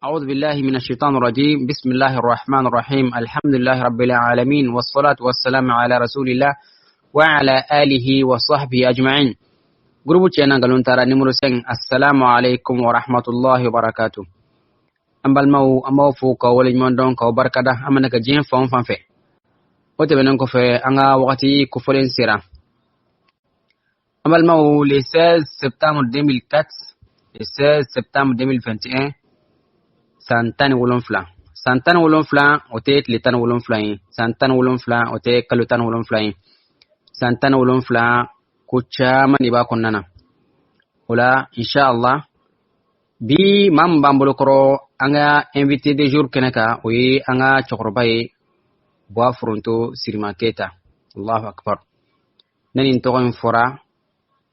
أعوذ بالله من الشيطان الرجيم. بسم الله الرحمن الرحيم. الحمد لله رب العالمين والصلاة والسلام على رسول الله وعلى آله وصحبه أجمعين. Groupe Tiana Galuntara numéro 5. Assalamu alaikum wa rahmatullahi wa barakatuh. Ambal mau amaw fu ko wala mon don ko barkada amana ka jin fon fan fe. Ote benen ko fe anga wakati ko folen sira. Ambal mau le 16 septembre 2004, le 16 septembre 2021. Santani wolonfla ote tletan wolonfla yi. Santani wolonfla ote kalutan wolonfla yi. Santani wolonfla ko chama ni ba konnana. Wala inshallah bi mam bambolo koro anga invité de jour kenaka oyi anga chokrobaye boa fronto sirima keta. Allahu akbar. Nani to fora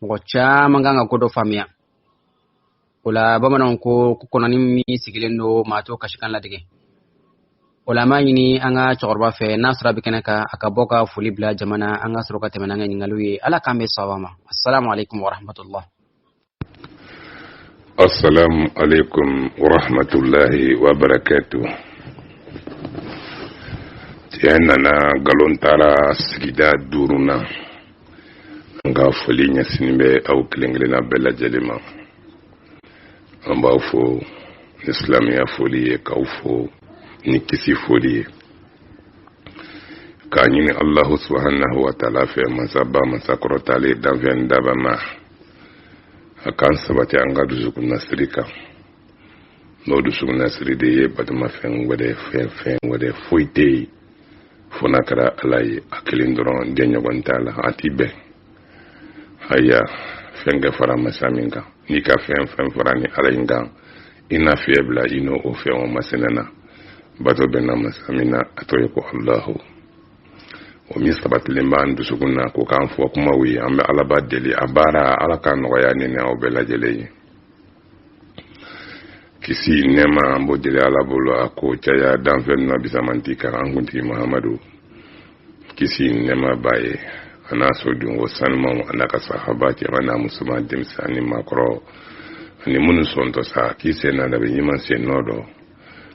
mo chama nganga kodo famia. Wala bamanan ko konani mi sigilendo mato kashikan ladige. Wala manyini anga chorba fe nasra bikenaka akaboka fulibla jamana anga suroka temenanga ningaluye ala kambe sawama. Assalamu alaikum wa rahmatullah. Assalamu alaikum wa rahmatullahi wa barakatuh. Tiana na galontara sigida duruna anga fulinya sinbe au kilengelena bella jelima. Amba fo islamia folie kaufo ni kisi folie kanyini Allah subhanahu wa ta'ala fe masaba masakro tali danven dabama akan sabati anga duzuku nasrika no duzuku nasride ye batma fen wade foite fona kara alay akilindron denyo gontala atibe haya fenge fara masaminga ni ka fen farani alayinga ina fiebla ino o fe o masenana bato benna masamina atoye ko Allahu o mi sabat limban du suguna ko kan fo kuma wi ambe alaba deli abara alaka no ya ni ne o bela jele kisi nema ambo deli alabolo ako chaya danfen no bisamantika angunti Muhammadu kisi nema baye ana so dun wasanman anaka sahabati ana musulman dimsani makro ni munu sonto sa kise na da binyima se nodo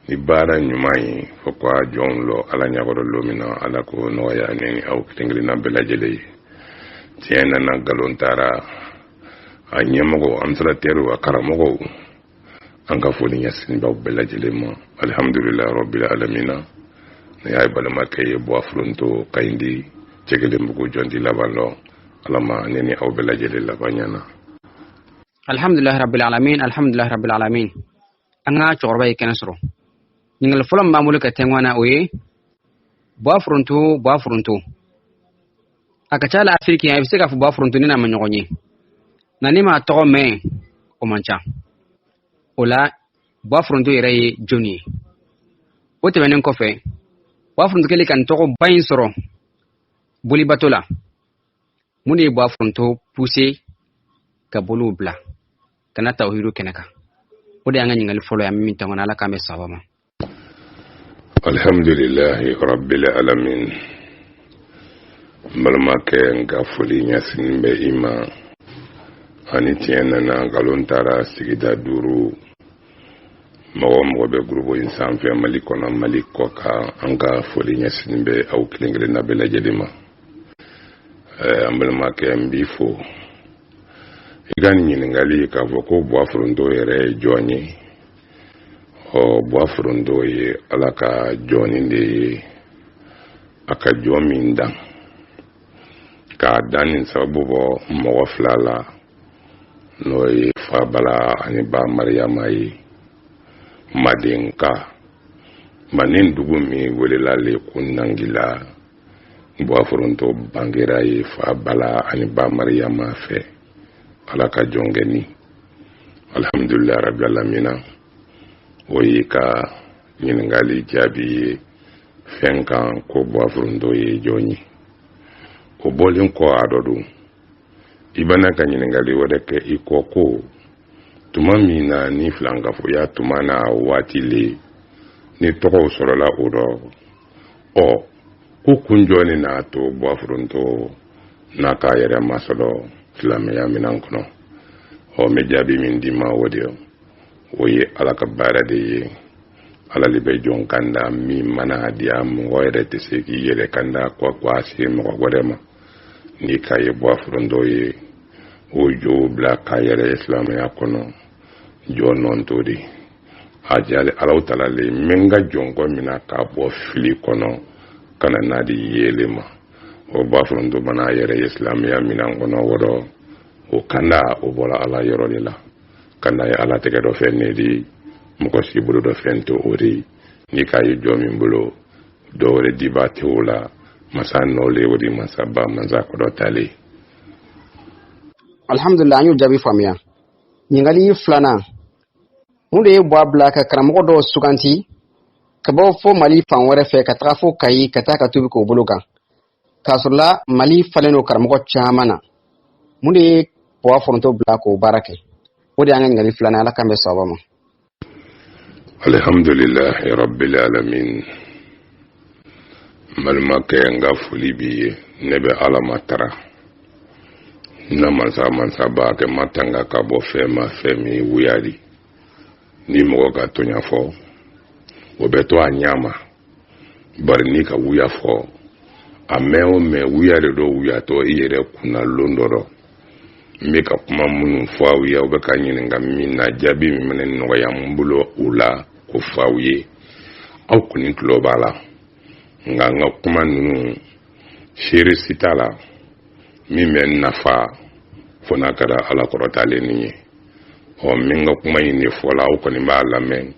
ni bara nyumai fokwa jonlo ala nyagoro lomina ala ko noya ni au kitingli na belajele tiena na galontara anyamago amsala teru akaramogo anga foni yasin ba belajele mo alhamdulillah rabbil alamin na ay balama kay bo afronto kayndi cegele mbugo jondi labalo alama neni aw belajele labanyana. Alhamdulillah rabbil alamin anga chorba ikenasro ningal fulam mamulu ka tengwana oye boa fronto akachala afriki ya biseka fu boa fronto nina manyogonye nanima to me o mancha ola boa fronto ire joni wote benen ko fe boa fronto kele kan to bayin soro buli batola muni boa fronto pousser ka bolu bla kana tawhidu kenaka ode anga nyingal folo ya mimi tangona ala kame sawama. Alhamdulillahi rabbil alamin malmake nga foli nyasinbe ima ani tiena na galontara sigida duru mawam be grupo insan fe maliko na maliko ka anga foli nyasinbe au kilengele na bela jedima malmake mbifo igani nyiningali ka voko bwa frondo ere joni o bwa frondo ye alaka joni de aka jominda ka danin sababu bo mo flala no ye fa bala ani ba maryama yi madinka manin dugumi welela le kunangila bwa frondo bangira ye fa bala ani ba maryama fe alaka jongeni alhamdulillah rabbil alamin oyi ka nyiningali jabi fenkan ko boafrundo ye joni o bolin ko adodu ibana ka nyiningali wodeke ikoko tumamina ni flanga fo ya tumana watile ni toko sorola odo o ku kunjoni na to boafrundo na ka yere masolo filame ya minankono o me jabi min dima wodio oye alaka bara de ye ala le be jon kanda mi mana dia mo yere te se ki yele kanda kwa si mo gwadema ni kaye bo afrondo ye o jo bla kayere islam ya kono jo non todi ajale ala utala le menga jongo mina ka bo fili kono kana nadi yelema o bo afrondo bana yere islam ya mina kono wodo o kanda o bola ala yoro la kanda ya ala tege do fenedi moko si bulu do fento ori ni kayi jomi bulu do re dibate wala masano le wodi masaba manza ko do tali. Alhamdulillah anyu jabi famia nyingali flana munde bo blaka karamo do suganti ka bo fo mali fan wara fe ka trafo kayi ka ta ka tubi ko buluka kasurla mali faleno karamo chamana munde bo fronto blako barake wodi angen ngali flana ala kambe sabama. Alhamdulillah rabbil alamin malmaka yanga fulibi nebe ala matara na mansa ba ke matanga ka bo fema femi wuyari ni mo ka tonya fo obeto anyama bari ni ka wuya fo ameo me wuyari do wuya to iyere kuna londoro mika kuma munu fo wuya obeka nyinga minna jabi minen no ya mbulo ula ko fawye aw kuni globala nga kuma nunu shiri sitala mi men nafa fona kada ala korotale ni o minga kuma yini fola aw kuni ba la men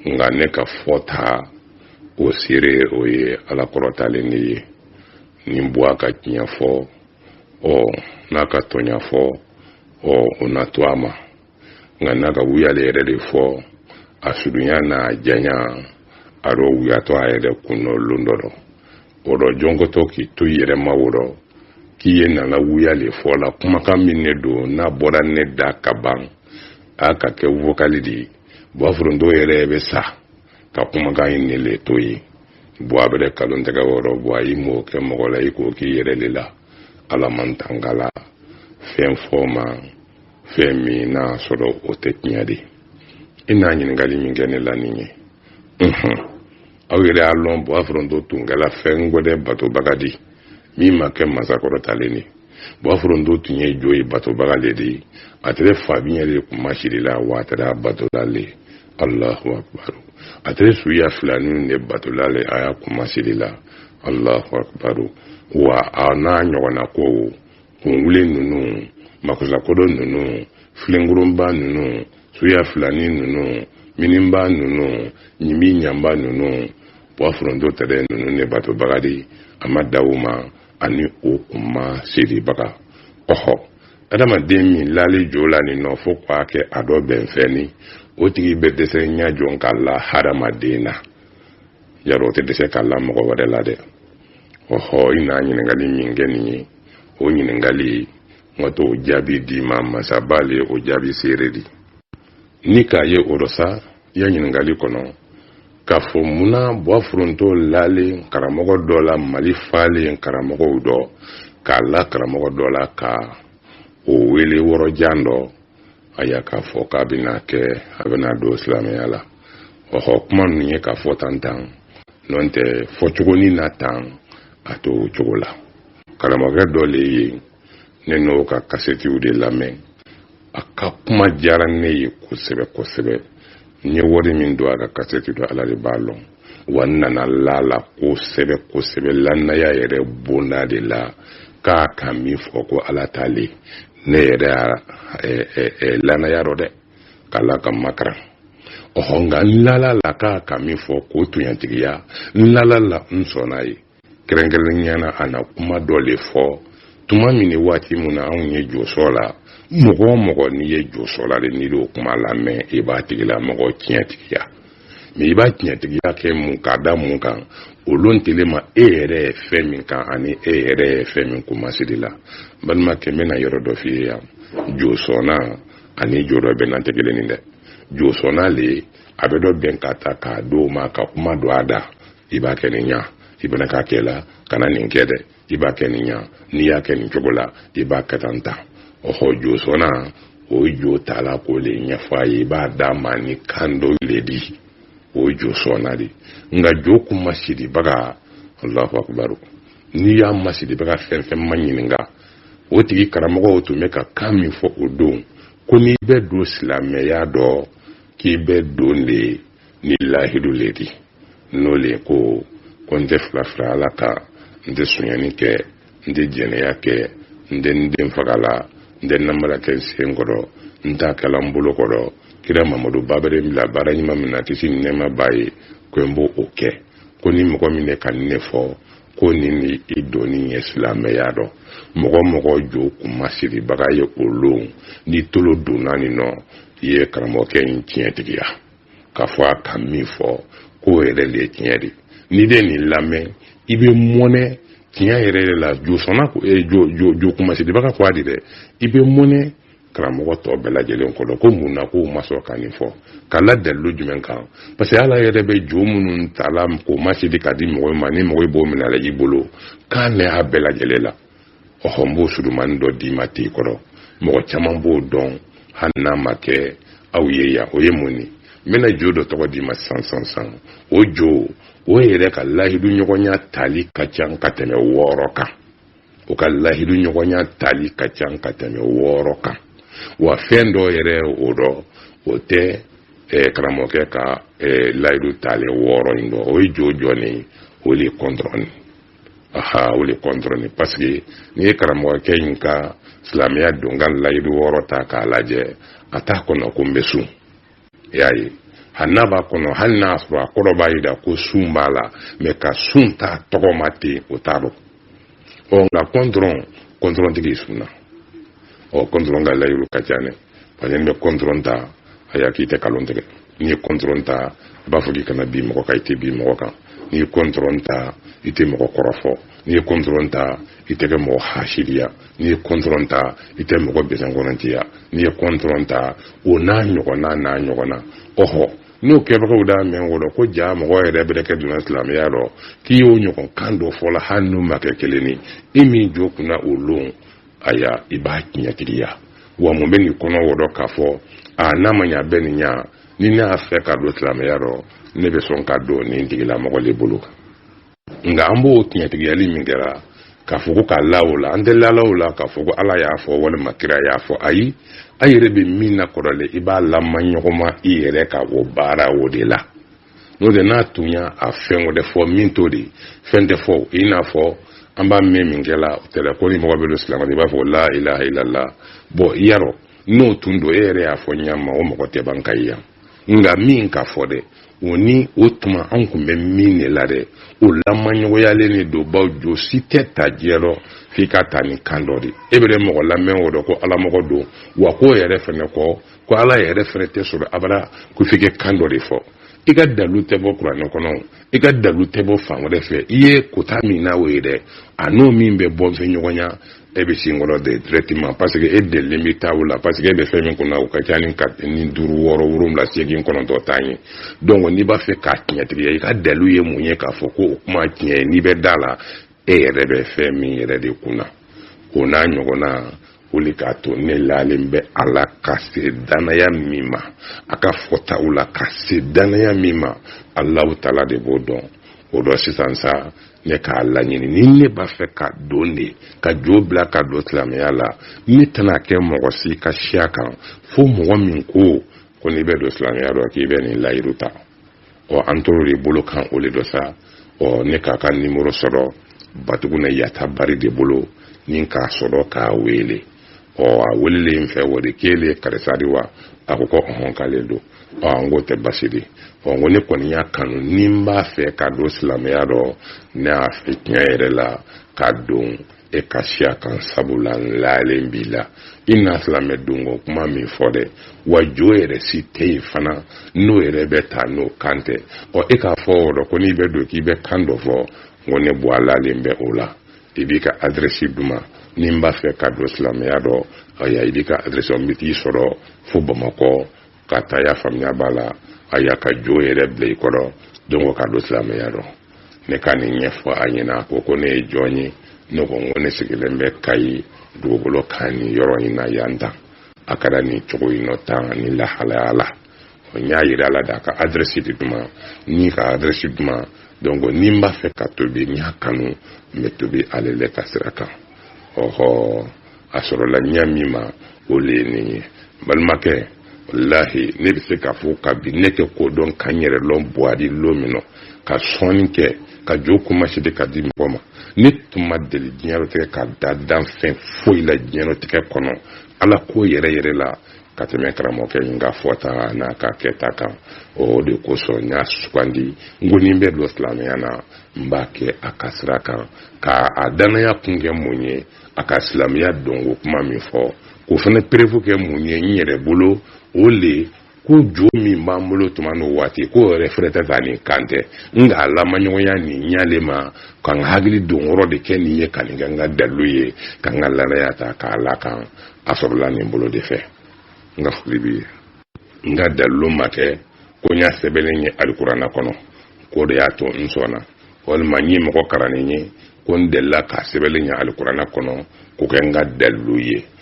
nga ne ka fota o sire o ye ala korotale ni mbua ka kinya fo o naka tonya fo o unatwama nga naka wuyale rede fo asudunya na janya aro wiato ayede kuno lundoro odo jongo toki tu yere mawuro kiye na la wuyale fola kuma kamine do na boda ne da kaban aka ke vokalidi bo afrondo yere be sa ka kuma ga yin le toyi bo abere kalon daga woro bo ayimo ke mogola iko ki yere lela ala mantangala fem forma femi na soro oteknyadi ina nyingali mingene la ninye awire alon bo afrondo tungala fengode bato bagadi mi make masakoro taleni bo afrondo tunye joyi bato bagaledi atre fabinye le kumashiri la watara bato lale Allahu akbar atre suya fulani ne bato lale aya kumashiri la Allahu akbar wa ana nyona ko kungule nunu makosa kodo nunu flengurumba nunu suya fulani nunu minimba nunu nyimi nyamba nunu boafrondo tere nunu ne bato bagadi amadawuma ani okuma siri baga oho adama demi lali jola ni no fo kwa ke ado benfeni otigi bedese nya jonkala harama dina yaro te dese kala mo wadela de oho ina nyingali mingeni o nyingali moto jabi di mama sabale o jabi seredi nika ye orosa ya nyingali kono kafo muna boafronto lale karamogo dola malifale karamogo do kala karamogo dola ka o wele woro jando aya kafo kabina ke abena do islam yala o hokman ni kafo tantan nonte fo chugoni natan ato chugola karamogo dole yi neno ka kaseti ude lame aka kuma jarane yi kusebe nye wori min do aka kaseti do ala balon wannan lala kusebe lanna ya yere bona de la ka kami foko ala tali ne yere lana ya rode kala kam makra o honga lala la ka kami foko tuyantiya lala la nsonai krengel nyana ana kuma dole fo tuma mini wati muna onye josola mogo ni ye josola le ni do kuma la me e ba tigila mogo tiyantiya mi ba tiyantiya ke mun kada mun kan olon telema ere femin kan ani ere femin kuma sidila balma ke mena yoro do fiya josona ani joro be nan tegele ni de josona le abedo ben kata ka do ma ka kuma do ada iba ke ni nya ibana ka kela kana ni ngede iba ke ni nya ni ya ke ni chogola iba katanta oho josona o jo tala ko le nya fa iba da mani kando ledi o jo sonari nga jo ku masidi baga Allahu akbar ni ya masidi baga fen manyininga o tigi karamogo to meka kami fo odon ko ni be do islameya do ki be do le ni lahidu ledi no le ko nde flafra alaka nde sunyani ke nde jeneya ke nde mfagala nde namara ke sengoro nta kalambulo kodo kira Mamadou Babere mila baranyima mina kisi nema baye ko mbo oke ko ni mko mine kanne fo ko ni idoni islame yado mko jo kumasiri bagaye olong ni tolo donani no ye karamo ke ntietigia kafwa kamifo ko erele tieri ni de ni lame ibe mone tiya erele la jo sona ko jo kumasiri baga kwa dire ibe mone karamo to bela jele ko do ko munna ko maso kanifo kala delu jumen kan parce que ala yere be jo munun talam ko masidi kadi mo mani mo bo mina la jibolo kan ne ha bela jele la o hombo sudu man do di mati ko do mo chama bo don hanna make awye ya o yemuni mena jodo to di ma san o jo o yere ka lahidu nyogonya tali kachan kateme woroka o ka lahidu nyogonya tali kachan kateme woroka wa fendo yere odo ote karamoke ka laidu tale woro indo o jojo ni o le contrôle o le contrôle parce que ni karamoke inka islamia dongan laidu woro ta ka laje ata kono ko mesu yayi hanaba kono hanna asba ko bayida ko sumbala me ka sunta togomati otaro o nga contrôle tigi suna o contrôle ga laidu kachane panen me contrôle ta aya kite kalonte ni kontronta bafugi kana bi mo ka ite bi mo ka ni kontronta ite mo korofo ni kontronta ite ke mo hashiria ni kontronta ite mo besangonantia ni kontronta ona nyogona oho no ke ba ko da men wodo ko ja mo go ere be ke dun islam ya ro ki yo nyoko kando fola hanu makekeleni imi jokuna olon aya ibaki nyakiria wa mo beni kono wodo kafo anamanya beninya ni na afeka do islam ya ro ne be son kado ni ndigila mo le bulu nga ambo tinyatigi ali mingera kafugo ka laula andela laula kafugo ala ya fo wala makira ya fo ayi ayire be mina korole iba la manyoma ire ka wo bara wo de la no de na tunya afengo de fo mintori fende fo ina fo amba me mingela telekoni mo be islam de ba fo la ilaha illallah bo yaro no tundo ere afo nyama o mo te bankaya nga minka fode oni otuma anku me mine lare o lamanyo yale ni do bawjo siteta jero fika tani kandori ebere mo la menwo ko ala mo do wa ko yere fene ko ala yere fene te so abara ku fike kandori fo iga dalute bo kurano kono iga dalute bo famore fe iye kotami na were ano mimbe bo nyogonya ebe singolo de traitement parce que ede limita wala parce que ebe fe min kuna o kachani kat ni duru woro wurum la segi kono do tani donc ni ba fe ka tinyatri iga dalu ye munye ka foko kuma tiye ni be dala rebe fe mi rede kuna ona nyogona ulikato ne lalimbe ala kase dana ya mima aka fota ula kase dana ya mima Allah taala de bodon odo sisansa ne ka alla nyini ni ne ba fe ka donde ka jobla ka do islam yala ni tana ke mo si ka shiaka fo mo min ko ni be do islam yala ki be ni lairuta o antoro de bolo kan ole do sa o ne ka kan numero soro batuguna yata bari de bolo nin ka soro ka wele o a wele mfe wode kele karesadiwa akoko honkale do o ngote basidi o ngone koni ya kanu nimba fe ka do islam ya do na afrika ere la ka don e kashia kan sabula lale mbila ina islam dungo kuma mi fode wa joere site fana no ere beta no kante o e ka fo do koni be do ki be kando fo ngone boala lembe ola ibika adresi duma nimba fe kadro islam ya do aya ibika adresi omiti soro fo Bamako kata ya famnya bala aya ka joere ble koro dongo kadro islam ya do ne kani nyefo anyina ko ne jonyi no ko ngone sigilembe kai dogolo kani yoro ina yanda akada ni chogo ino tanga ni la halala on y'a yira la da ka adresse duma ni ka adresse duma donc ni mba fe ka tobi nya kanu me tobi alele ka siraka oho asoro la nyamima ole ni balmake wallahi ne bi se ka fo ka bi ne ke ko don kanyere lon boadi lomino ka soni ke ka joku machide ka di mboma ni tuma deli dinyaro te ka dadan fen foi la dinyaro te ke kono ala ko yere la ka teme karamo ke nga fota na ka keta kan o de ko so nya swandi ngoni be do islamiyana mbake akasraka ka adana ya kunge munye akaslamia dongo kuma mi fo ko fene prevu ke munye nyere bolo ole ko jomi mamulo tumano wati ko refreta tani kante nga la manyoya ni nyale ma kan hagli dongoro de keni ye kaninganga daluye kan la ya ta kala kan asobla ni bolo de fe nga flibi nga dalu make ko nya sebelenye alqur'ana kono ko de yato nsona wal manyi mo ko karanenye ko ndella ka sebelenye alqur'ana kono ko nga daluye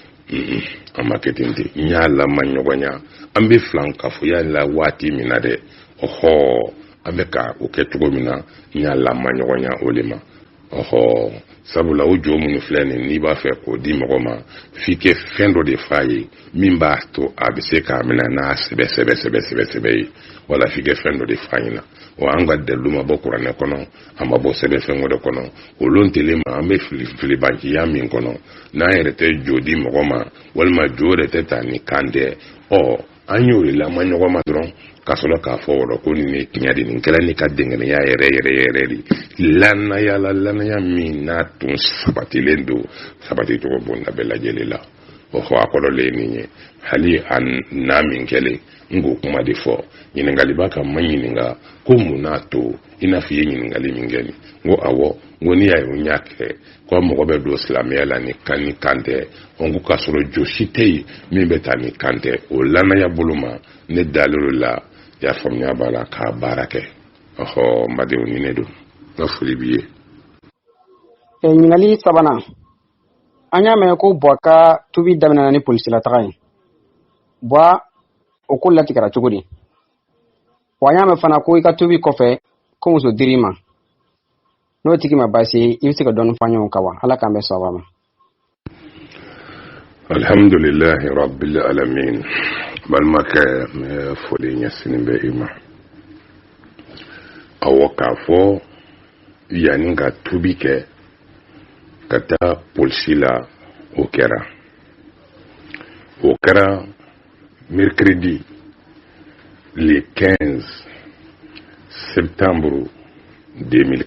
amaketindi nya la manyogonya ambe flanka fu ya la wati minade oho abeka uketugo mina nya la manyogonya olema oho sabula ujo munu flene ni ba fe ko di mogoma fike fendo de fayi mimba to abise ka mina na sebe wala fike fendo de fayina o anga de luma bokura ne kono amba bo sebe fengo de kono o lontele ma ambe fili banki ya min kono na yerete jodi mogoma walma jore teta ni kande o anyori la manyogoma dron kasolo ka foro ko ni kinyadi ni kala ni ka dengene ya yere lana ya mina tun sabati to bonda bela jelela o ho akolo le ni hali an namin kele ngo kuma defo nyine ngali baka manyini nga kumunato inafiye nyine ngali mingeni ngo awo ngoni ya unyake kwa mwobe do islamia la ni kante ongu kasoro joshitei mimbe tani kante o lana ya buluma ne dalolo la ya famnya bala ka barake oho mbade uninedo na fulibiye nyingali sabana anya me ko boka tubi damna ni police la tagay bwa o ko lati kara chugudi wanya me fana ko ka tubi kofe ko muso dirima no tiki ma basi yimsi ka don fanyo kawa ala kambe sabama alhamdulillah rabbil alamin bal maka foli nyasini be ima awoka fo yani ga tubike kata polsila okera mercredi le 15 septembre 2004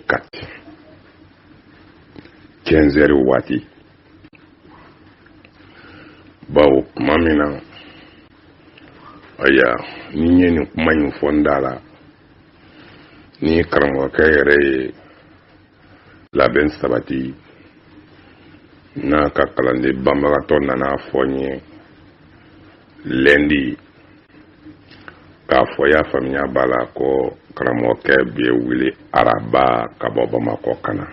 15h wati bawo mamina aya ninye ni kumanyu fondala ni karango kayere la ben sabati na kakalande bambara tonna na fonye lendi ka foya famnya bala ko karamo ke be wili araba ka bobo mako kana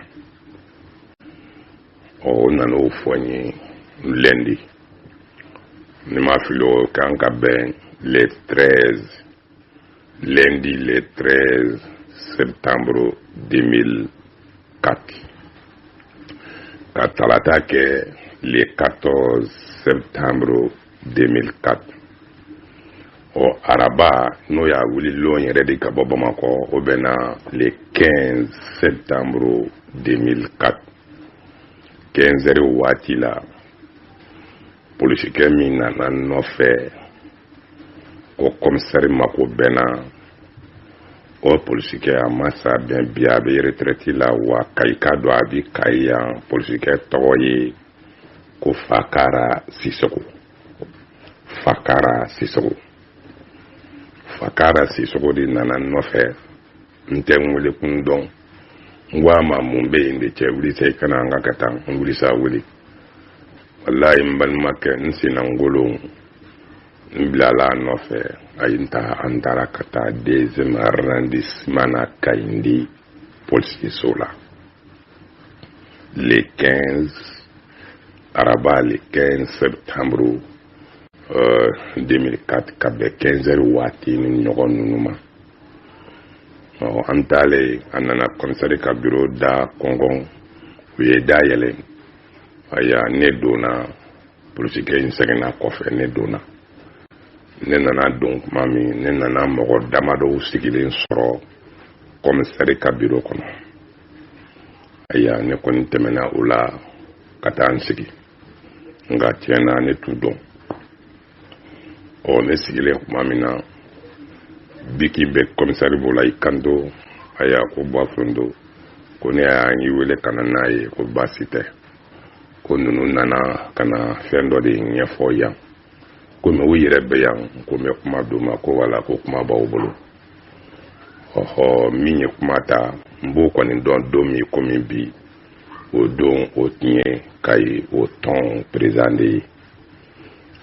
o nano fonye lendi ni ma filo kanka ben le 13 lundi le 13 septembre 2004 katalata ke le 14 septembre 2004 o araba no ya wuli lo yere de ka bobo mako o bena le 15 septembre 2004 15 wati la police kemi na no fe ko commissaire mako bena o police ke amasa bien biabe retraité la wa kaika do abi kaya police ke toyi ko fakara sisoko di nana no fe ntengule kundon ngwama mumbe inde che wuli sai kana ngakata wuli sa wuli wallahi mbal make nsina ngolo mblala no fe ayinta andara kata deuxième arrondissement na kaindi police sola le 15 araba le 15 septembre 2004 ka bɛn 15 heures waati ni ɲɔgɔn ninnu ma. An taalen an nana komisari ka bureau da kɔngɔn u ye da yɛlɛ aya ne donna polisikɛ in sɛgɛnna kɔfɛ ne donna ne nana don kuma min ne nana mɔgɔ damadɔw sigilen sɔrɔ komisari ka bureau kɔnɔ aya ne kɔni tɛmɛna o la ka taa n sigi nka tiɲɛna ne t'u dɔn ne sigilen kuma min na biki bɛ komisari b'o la i kanto aya ko Buafundo ko ne y'i wele ka na n'a ye ko baasi tɛ ko ninnu nana ka na fɛn dɔ de ɲɛfɔ yan komi u yɛrɛ bɛ yan ko n bɛ kuma d'u ma ko wala ko kuma b'aw bolo min ye kuma ta n b'o kɔni dɔn don min komi bi o don o tun ye Kayi o tɔn président de ye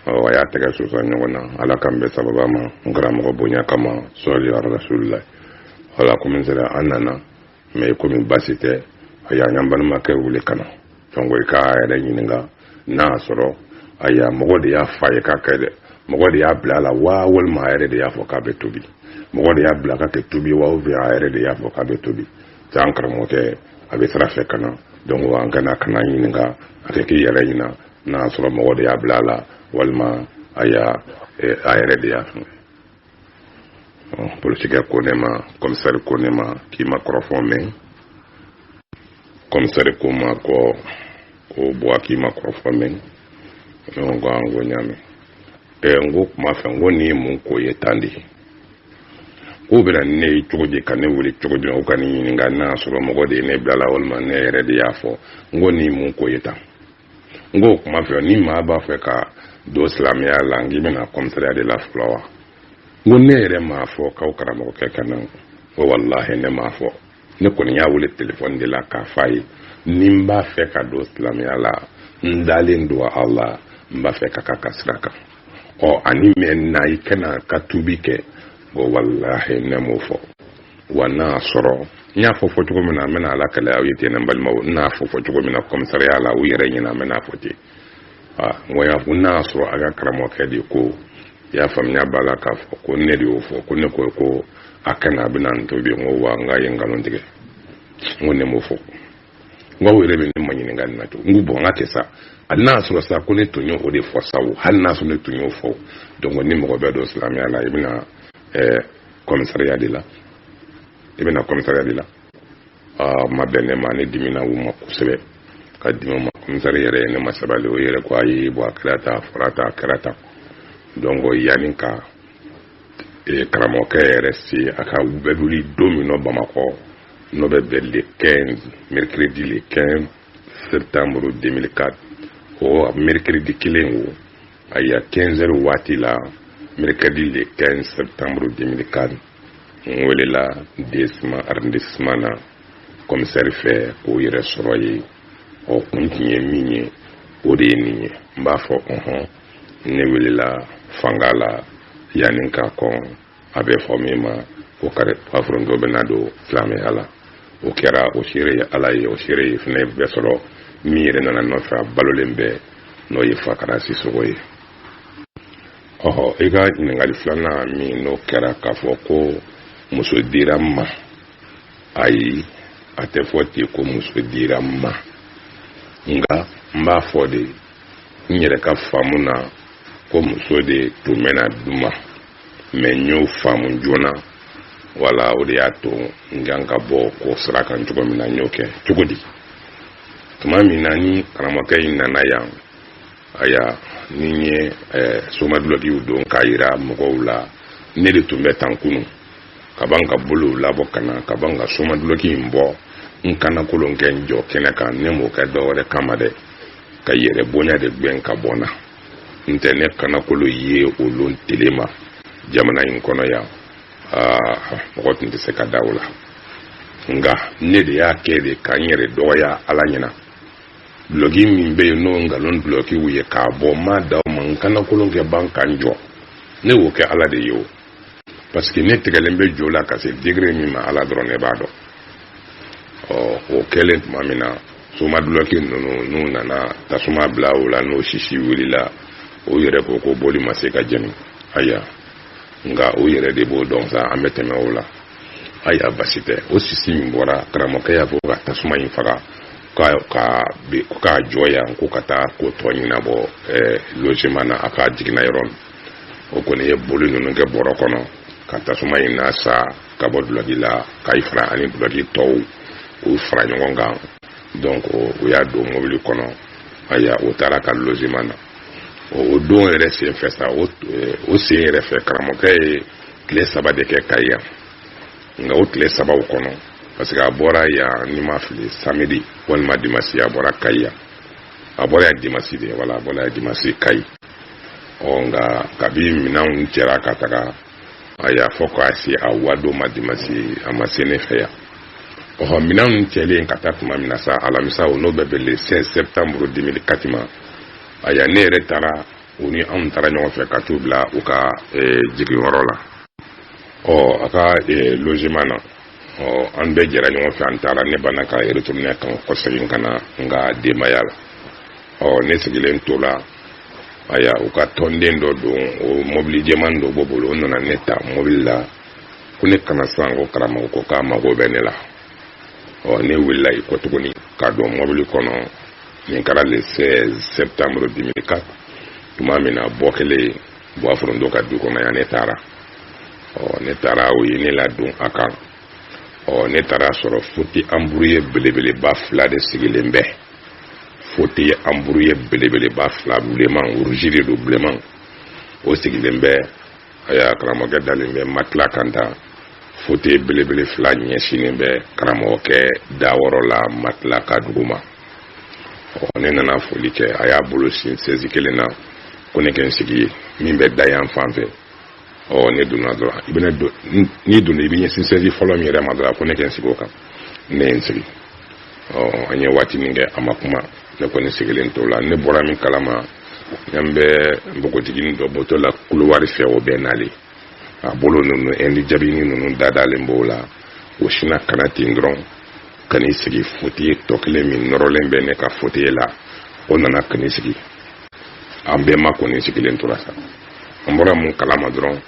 a y'a tɛgɛ sɔsɔ ɲɔgɔn na ala k'an bɛ sababa ma n karamɔgɔ bonya kama sɔli rasulillah wala komi sera an nana mais komi baasi tɛ a y'a ɲan balimakɛ wele ka na donc i k'a yɛrɛ ɲininka n'a y'a sɔrɔ a y'a mɔgɔ de y'a fa ye k'a kɛ dɛ mɔgɔ de y'a bila a la wa walima a yɛrɛ de y'a fɔ k'a bɛ tobi mɔgɔ de y'a bila ka kɛ tobi wa ou bien a yɛrɛ de y'a fɔ k'a bɛ tobi c'est an karamɔgɔkɛ a bɛ sira fɛ ka na donc an kana ɲininka a kɛ k'i yɛrɛ ɲina n'a y'a sɔrɔ mɔgɔ de y'a bila a la walima a yɛrɛ de y'a fɛ polisikɛ ko ne ma komisari ko ne ma k'i ma kɔrɔfɔ mɛn komisari ko ma ko buwa k'i ma kɔrɔfɔ mɛn ne ko an ko ɲaamɛ n ko kuma fɛ n ko nin ye mun ko ye tan de k'o bɛna ne ye cogo di ka ne wele cogo di o ka ne ɲininka n'a y'a sɔrɔ mɔgɔ de ye ne bila la walima ne yɛrɛ de y'a fɔ n ko nin ye mun ko ye tan n ko kuma fɛ ni maa b'a fɛ ka don silamɛya la n k'i bɛna komisariya de la fɔlɔ wa n ko ne yɛrɛ m'a fɔ k'aw karamɔgɔkɛ ka na ko walahi ne m'a fɔ ne kɔni y'a wele telefɔni de la k'a f'a ye ni n b'a fɛ ka don silamɛya la n dalen don a la n b'a fɛ ka ka sira kan ani mɛ na i kana ka tubi kɛ ko walahi ne m'o fɔ wa n'a sɔrɔ n y'a fɔ cogo min na n bɛna ala kɛlɛ aw ye ten ne balimaw n'a fɔ cogo min na komisariya la u yɛrɛ ɲina n bɛna fɔ ten n ko y'a fɔ n'a sɔrɔ a ka karamɔgɔkɛ de ko i y'a faamuya b'a la k'a fɔ ko ne de y'o fɔ ko ne ko a kana a bɛna n tobi n ko wa n k'a ye nkalon tigɛ n ko ne m'o fɔ n ko aw yɛrɛ bɛ ne ma ɲininka nin na to n ko bɔn n ka kɛ sa hali n'a sɔrɔ sa ko ne tun y'o de fɔ sa o hali n'a sɔrɔ ne tun y'o fɔ donc ni mɔgɔ bɛ don silamɛya la i bɛna komisariya de la i bɛna komisariya de la ma bɛn ne ma ne dimina u ma kosɛbɛ ka dimi ma komisari yɛrɛ ne ma sabali o yɛrɛ ko ayi bon a kɛra ta fɔra ta a kɛra ta donc yanni ka karamɔgɔkɛ yɛrɛ se a ka bɛɛ wuli don min nɔ Bamakɔ n'o bɛ bɛn le 15 mercredi le 15 septembre 2004 o mercredi kelen o a y'a 15 heures waati la mercredi le 15 septembre 2004 n welela desma arrondissement na commissaire fɛ k'o yɛrɛ sɔrɔ ye kun tun ye min ye o de ye nin ye n b'a fɔ ne welela fanga la yanni ka kɔn a bɛ fɔ min ma ko Buafundo bɛna don silamɛya la o kɛra o seere ye ala ye o seere ye fana bɛɛ sɔrɔ min yɛrɛ nana nɔfɛ a balolen bɛɛ n'o ye Fakara Sisoko ye i ka ɲininkali filanan min n'o kɛra k'a fɔ ko muso dira n ma ayi a tɛ fɔ ten ko muso dira n ma nka n b'a fɔ de n yɛrɛ ka faamu na ko muso de tun bɛna d'u ma mais n y'o faamu joona wala o de y'a to n kan ka bɔ ko sira kan cogo min na n y'o kɛ cogo di tuma min na ni karamɔgɔkɛ in nana yan aya ni ye somadulokiw don k'a yira mɔgɔw la ne de tun bɛ tan kunu ka ban ka bolo labɔ ka na ka ban ka somaduloki in bɔ n kana kolon kɛ n jɔ kɛnɛ kan ne m'o kɛ dɔwɛrɛ kama dɛ ka yɛrɛ bonya de gbɛn ka bɔ na n tɛ ne kana kolo ye olu tele ma jamana in kɔnɔ yan mɔgɔ tun tɛ se ka da o la nka ne de y'a kɛ de ka n yɛrɛ dɔgɔya ala ɲɛna duloki min bɛ yen n'o nkalon dulokiw ye k'a bɔ n m'a da o ma n kana kolon kɛ ban ka n jɔ ne y'o kɛ ala de ye o parce que ne tigɛlen bɛ jo la ka se degré min ma ala dɔrɔn ne b'a dɔn o kɛlen tuma min na somaduloki ninnu n'u nana tasuma bila o la n'o sisi wulila o yɛrɛ ko boli ma se ka jɛni aya nga o yɛrɛ de b'o dɔn sa an bɛ tɛmɛ o la aya basi tɛ o sisi min bɔra karamɔgɔkɛ y'a fɔ ka tasuma in faga ka jɔ yan ko ka taa ko tɔ ɲɛnabɔ logement na a ka jiginna yɔrɔ min o kɔni ye boli ninnu kɛ bɔrɔ kɔnɔ ka tasuma in na sa ka bɔ duloki la k'a fara ani duloki tɔw k'u fara ɲɔgɔn kan donc o y'a don mobili kɔnɔ aya o taara ka logement na o don yɛrɛ sen fɛ sa o sen yɛrɛ fɛ karamɔgɔkɛ ye tile 3 de kɛ Kayi yan nka o tile 3 kɔnɔ parce que a bɔra yan ni ma fili samedi walima dimanche a bɔra Kayi yan a bɔra yan dimanche de wala a bɔra yan dimanche Kayi nka kabi minɛnw cɛra ka taga a y'a fɔ k'a se a wado ma dimanche a ma se ne fɛ yan minɛnw cɛlen ka taa tuma min na sa alamisa o n'o bɛ bɛn le 16 septembre 2004 ma aya ne yɛrɛ taara o ni anw taara ɲɔgɔn fɛ ka t'u bila u ka jiginyɔrɔ la a ka logement na an bɛɛ jɛra ɲɔgɔn fɛ an taara ne banna ka retourner kan kɔsegin ka na n ka denbaya la ne sigilen to la aya u ka tɔnden dɔ don o mobili jɛman dɔ b'o bolo o nana ne ta mobili la ko ne kana sisan ko karamɔgɔ ko k'a mago bɛ ne la ne wulila i kɔ tuguni ka don mobili kɔnɔ nin kɛra le 16 septembre 2004 tuma min na bɔ kelen Buwaforondo ka du kɔnɔ yan ne taara ne taara o ye ne ladon a kan ne taara sɔrɔ fauteuil embrouillé belebeleba 2 de sigilen bɛ fauteuil embrouillé belebeleba 2 bilenman rouge de don bilenman o sigilen bɛ aya karamɔgɔkɛ dalen bɛ matelas kan tan fauteuil belebele 2 ɲɛsinnen bɛ karamɔgɔkɛ dayɔrɔ la matelas ka duguma ne nana foli kɛ a y'a bolo sin sɛzi kelen na ko ne kɛ n sigi ye min bɛ da yan fan fɛ ne donna dɔrɔn n'i donna i bɛ ɲɛsin sɛzi fɔlɔ min yɛrɛ ma dɔrɔn ko ne kɛ n sigi o kan ne ye n sigi an ye waati min kɛ a ma kuma ne kɔni sigilen t'o la ne bɔra min kalama n bɛ npogotiginin dɔ bɔtɔ la couloir fɛ o bɛɛ nalen a bolo ninnu indi jabini ninnu dadalen b'o la o sina kana ten dɔrɔn kan'i sigi fauteuil tɔ kelen min nɔrɔlen bɛ ne ka fauteuil la o nana kan'i sigi an bɛɛ ma kɔni sigilen tora sa an bɔra mun kalama dɔrɔn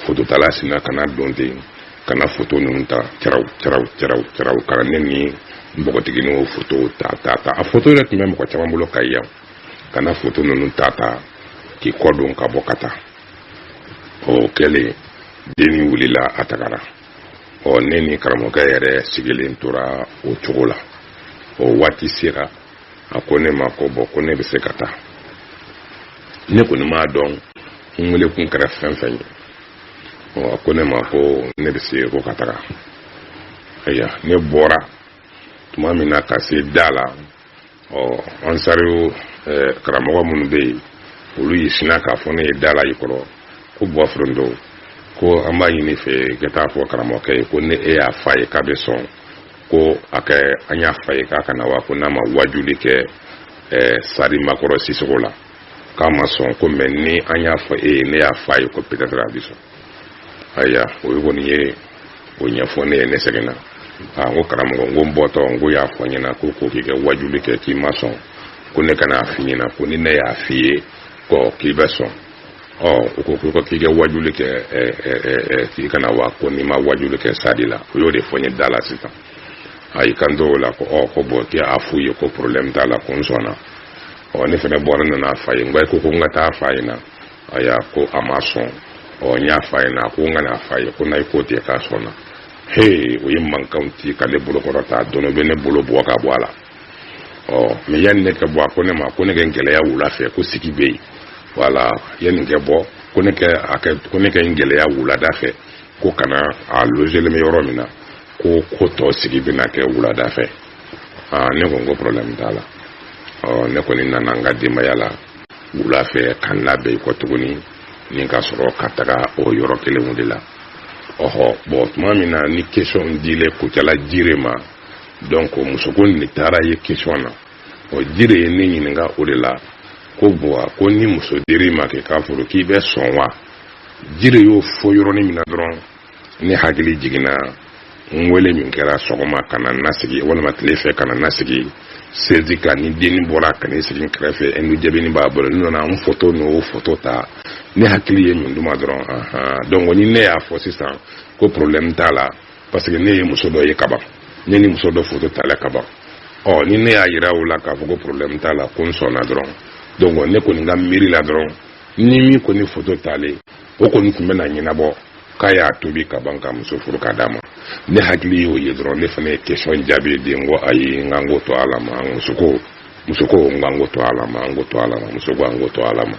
fototala sina kana don ten kana photo ninnu ta cɛraw kana ne ni npogotiginin o photo ta a photo yɛrɛ tun bɛ mɔgɔ caman bolo Kayi yan kana photo ninnu ta k'i kɔ don ka bɔ ka taa o kɛlen denni wulila a tagara ne ni karamɔgɔkɛ yɛrɛ sigilen tora o cogo la o waati sera a ko ne ma ko ko ne bɛ se ka taa ne kɔni m'a dɔn n wele kun kɛra fɛn fɛn ye a ko ne ma ko ne bɛ se ko ka taga ne bɔra tuma min na ka se da la an sari karamɔgɔ minnu bɛ yen olu y'i sinna k'a fɔ ne ye da la i kɔrɔ ko Buwaforondo ko an b'a ɲini fɛ ka taa fɔ karamɔgɔkɛ ye ko ne e y'a fa ye k'a bɛ sɔn ko an y'a fa ye k'a kana wa ko n'a ma wajuli kɛ sari makɔrɔ Sisoko la k'a ma sɔn ko mɛ ni an y'a fɔ e ye ne y'a fa ye ko peut-être a bɛ sɔn aya o ye kɔni ye o ɲɛfɔ ne ye ne sɛgɛnna ko karamɔgɔ n ko n bɔtɔ n ko y'a fɔ n ɲɛna ko k'i kɛ wajuli kɛ k'i ma sɔn ko ne kana f'i ɲɛna ko ni ne y'a f'i ye k'i bɛ sɔn o ko k'i kɛ wajuli kɛ k'i kana wa ko n'i ma wajuli kɛ sadi la o y'o de fɔ n ye da la sisan a y'i kan to o la ko bon k'i a f'u ye ko problème t'a la ko n sɔnna ne fana bɔra nana fa ye n ko n ka taa fa ye na aya ko a ma sɔn n y'a fa ye na ko n kana fa ye ko n'a ye ko tɛ k'a sɔnna o ye mankanw ci ka ne bolo kɔrɔ ta dɔnni bɛ ne bolo bɔ ka bɔ a la mɛ yanni ne ka bɔ a ko ne ma ko ne kɛ gɛlɛya wula fɛ ko sigi bɛ yen wala yanni kɛ bɔ ko ne kɛ n gɛlɛya wulada fɛ ko kana a logelen bɛ yɔrɔ min na ko tɔ sigi bɛna kɛ wulada fɛ ne ko n ko problème t'a la ne kɔni nana n ka denbaya la wula fɛ ka n labɛn kɔ tuguni ni ka sɔrɔ ka taga o yɔrɔ kelenw de la bon tuma min na ni question dilen Kucala Jire ma donc muso ko nin taara ye question na Jire ye ne ɲininka o de la ko ko ni muso dir'i ma k'a furu k'i bɛ sɔn wa Jire y'o fɔ yɔrɔnin min na dɔrɔn ne hakili jiginna n wele min kɛra sɔgɔma ka na nasigi walima tile fɛ ka na nasigi sezika ni deni bora kan ni sigin krefe en du jabe ni ba bolo no na photo no photo ta ni hakili ye min duma dron donc ni ne ya fo sisan ko problème ta la parce que ne ye muso do ye kaba ne ni muso do photo ta la kaba ni ne ya yira wala ka fo ko problème ta la ko sona dron donc ne ko ni ngam miri la dron ni mi ko ni photo ta le o ko ni kumena nyina bo kaya tobi ka banka muso furu ka dama ne hakili yo ye dron ne fane question jabe de ngo ayi ngango to alama musuko ngango to alama musuko ngango to alama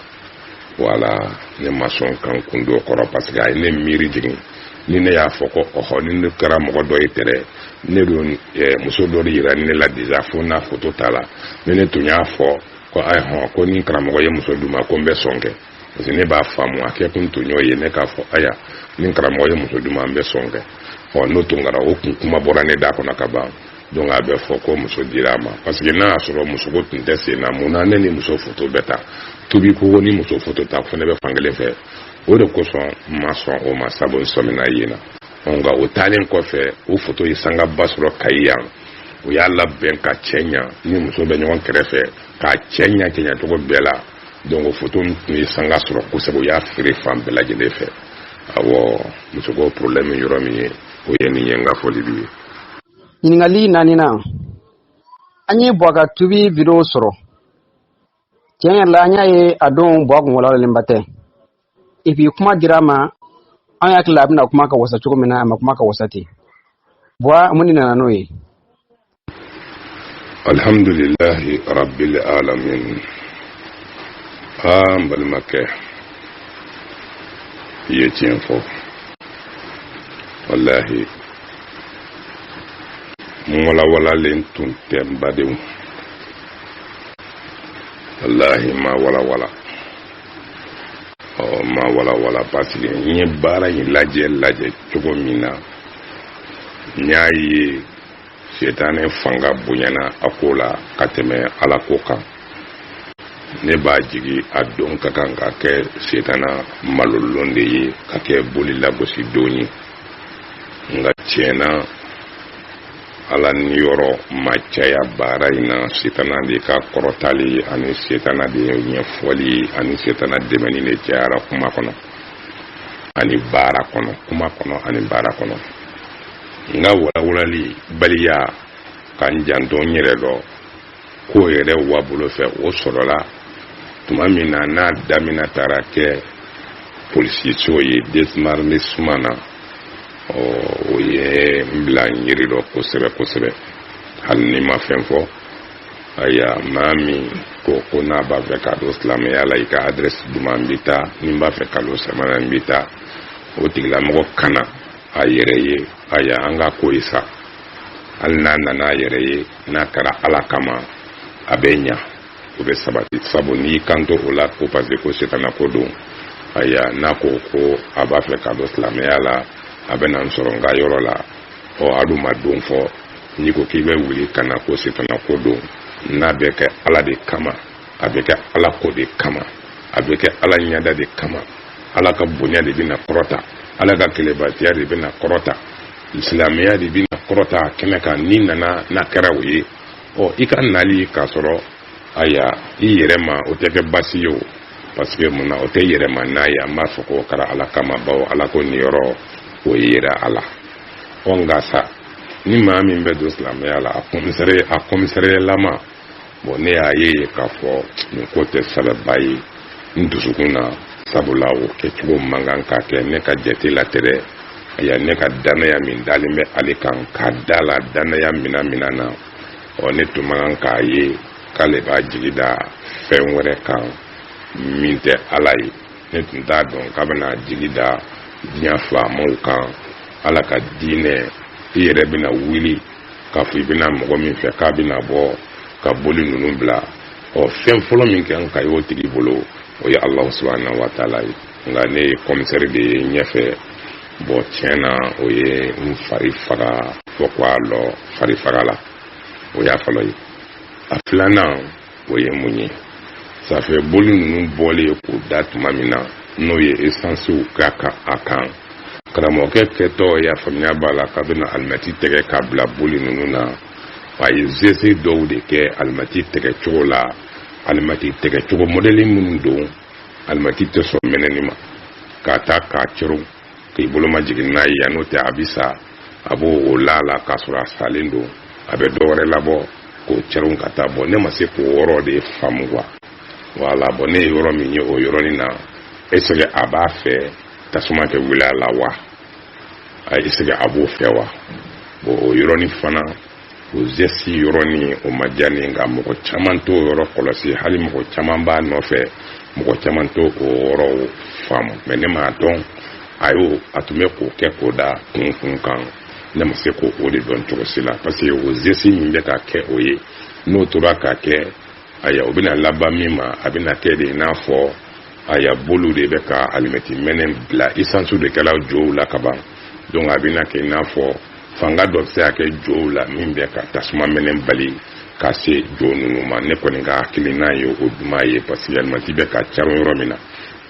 wala ne mason kan kundo koro parce que ay ne miri jigin ni ne ya foko ni ne kara mo do itere ne do muso do yira ne la déjà fo na photo tala ne tunya fo ko ay ko ni kara mo ye muso duma ko mbe sonke parce que ne ba famu ake kun tunyo ye ne ka fo aya ni kara mo ye muso duma mbe sonke no tungara o kuma bora ne da ko na kaba donc abe fo ko muso dirama parce que na asoro muso ko tintese na muna ne ni muso photo beta tubi ko ni muso photo ta ko ne be fangele fe o de ko son mason o masabo somina yina onga o talen ko fe o photo isanga basro kayan o ya la ben ka chenya ni muso be nyon krefe ka chenya to ko bela donc o photo ni isanga soro ko sebo ya fere fam bela jede fe awo muso ko problème yoromi o yeni yenga foli bi Ningali nanina anye boga tubi video soro tiɲɛ la an y'a ye a don bɔ kun walawalenba tɛ et puis kuma dira ma an hakili la a bɛna kuma ka wasa cogo min na a ma kuma ka wasa ten bɔ mun de nana n'o ye. alhamdulillahi rabbil alamin n balimakɛ i ye tiɲɛ fɔ wallahi walawalalen tun tɛ n badenw wallahi ma wala parce que n ye baara in lajɛ cogo min na n y'a ye setane fanga bonyana a ko la ka tɛmɛ ala ko kan ne b'a jigi a don ka kan ka kɛ setana malolon de ye ka kɛ boli lagosi don ye nka tiɲɛna ala ni yɔrɔ ma caya baara in na setana de ka kɔrɔtali ani setana de ɲɛfɔli ani setana dɛmɛni de cayara kuma kɔnɔ ani baara kɔnɔ kuma kɔnɔ ani baara kɔnɔ n ka walawalali baliya ka n janto n yɛrɛ dɔ ko yɛrɛ wa bolo fɛ o sɔrɔla tuma min na n'a damina taara kɛ polisiso ye desmarlisement na o ye n bila n yiri dɔ kosɛbɛ hali ni ma fɛn fɔ aya maa min ko n'a b'a fɛ ka don silamɛya la i ka adresse duman bɛ taa ni n b'a fɛ ka don samana n bɛ taa o tigilamɔgɔ kana a yɛrɛ ye aya an ka ko ye sa hali n'a nana a yɛrɛ ye n'a kɛra ala kama a bɛ ɲa o bɛ sabati sabu n'i kanto o la ko parce que ko setana ko don aya n'a ko a b'a fɛ ka don silamɛya la a bɛ na n sɔrɔ n ka yɔrɔ la hali ma don fɔ n'i ko k'i bɛ wuli ka na ko setana ko don n'a bɛ kɛ ala de kama a bɛ kɛ ala ko de kama a bɛ kɛ ala ɲɛda de kama ala ka bonya de bɛna kɔrɔta ala ka kelebatiya de bɛna kɔrɔta silamɛya de bɛna kɔrɔta kɛnɛ kan n'i nana n'a kɛra o ye i ka nali k'a sɔrɔ aya i yɛrɛ ma o tɛ kɛ basi ye o parce que mun na o tɛ yɛrɛ ma n'a ye an b'a fɔ ko kɛra ala kama bawo ala ko nin yɔrɔ o ye yɛrɛ ala nka sa ni maa min bɛ don silamɛya la a komisɛrɛ lama bon ne y'a ye k'a fɔ nin ko tɛ sɛbɛba ye n dusukun na sabula o kɛcogo man kan ka kɛ ne ka jate la tɛ dɛ aya ne ka danaya min dalen bɛ ale kan k'a da la danaya mina na ne tun man kan k'a ye k'ale b'a jigi da fɛn wɛrɛ kan min tɛ ala ye ne tun t'a dɔn k'a bɛna jigi da diɲɛ faamaw kan ala ka diinɛ i yɛrɛ bɛna wuli k'a fɔ i bɛna mɔgɔ min fɛ k'a bɛna bɔ ka boli ninnu bila fɛn fɔlɔ min kan ka y'o tigi bolo o ye Alahu subhanahu wa taala ye nka ne ye commissaire de ye ɲɛfɛ bon tiɲɛna o ye n fari faga fɔ k'a lɔ fari faga la o y'a fɔlɔ ye a filanan o ye mun ye sanfɛ boli ninnu bɔlen k'o da tuma min na n'o ye esansiw k'a kan a kan karamɔgɔkɛ kɛtɔ y'a faamuya b'a la k'a bɛna alimɛti tɛgɛ k'a bila boli ninnu na fa ye zese dɔw de kɛ alimati tɛgɛ cogo la alimati tɛgɛ cogo modèle minnu don alimati tɛ sɔn mɛnɛni ma k'a ta k'a cɛro k'i bolo ma jigin n'a ye yan n'o tɛ a bi sa a b'o o la k'a sɔrɔ a salen don a bɛ dɔ wɛrɛ labɔ k'o cɛro ka taa bɔ ne ma se k'o yɔrɔ de faamu quoi voilà bon ne ye yɔrɔ min ye o yɔrɔnin na est ce que a b'a fɛ tasuma tɛ wuli a la wa est ce que a b'o fɛ wa bon o yɔrɔnin fana o zɛsi yɔrɔnin o ma diya ne nka mɔgɔ caman t'o yɔrɔ kɔlɔsi hali mɔgɔ caman b'a nɔfɛ mɔgɔ caman t'o yɔrɔ faamu mais ne m'a dɔn a tun bɛ k'o kɛ k'o da kun kan ne ma se k'o de dɔn cogo si la parce que o zɛsi min bɛ ka kɛ o ye n'o tora ka kɛ aya o bɛna laban min ma a bɛna kɛ de i n'a fɔ aya bolo de bɛ ka alimɛti mɛnɛ bila essence de kɛla jow la ka ban donc a bɛna kɛ i n'a fɔ fanga dɔ bɛ se ka kɛ jow la min bɛ ka tasuma mɛnɛ bali ka se jo ninnu ma ne kɔni ka hakilina ye o duman ye parce que alimɛti bɛ ka caron yɔrɔ min na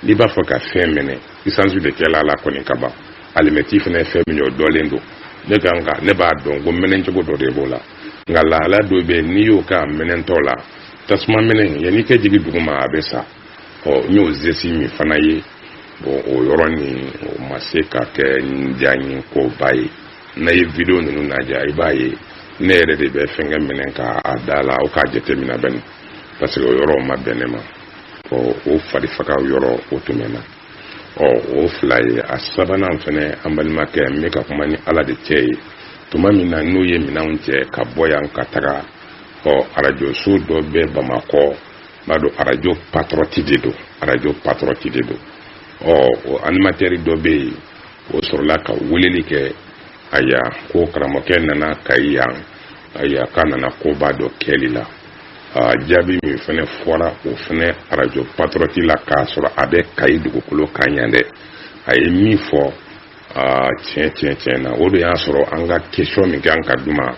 n'i b'a fɔ ka fɛn mɛnɛ essence de kɛla la kɔni ka ban alimɛti fana ye fɛn min ye o dɔlen don ne b'a dɔn ko mɛnɛ cogo dɔ de b'o la nka lahala dɔ bɛ yen n'i y'o k'a mɛnɛntɔ la tasuma mɛnɛ yanni ka jigin duguma a bɛ sa n y'o zɛsi min fana ye bon o yɔrɔ nin o ma se ka kɛ n diya n ye ko ba ye n'a ye video ninnu lajɛ i b'a ye ne yɛrɛ de bɛ fɛnkɛ minɛ k'a da la aw k'a jateminɛ bɛni parce que o yɔrɔ ma bɛn ne ma o farifaga yɔrɔ o tun bɛ na o fila ye a sabanan fɛnɛ an balimakɛ n bɛ ka kuma ni ala de cɛ ye tuma min na n'u ye minɛnw cɛ ka bɔ yan ka taga arajo so dɔ bɛ bamakɔ b'a dɔn arajo patrɔti de don o animateur dɔ bɛ yen o sɔrɔla ka weleli kɛ aya ko karamɔgɔkɛ nana Kayi yan aya k'a nana koba dɔ kɛli la jaabi min fɛnɛ fɔra o fɛnɛ arajo patrɔti la k'a sɔrɔ a bɛ Kayi dugukolo kan yan dɛ a ye min fɔ tiɲɛ na o de y'a sɔrɔ an ka question min kɛ an ka duma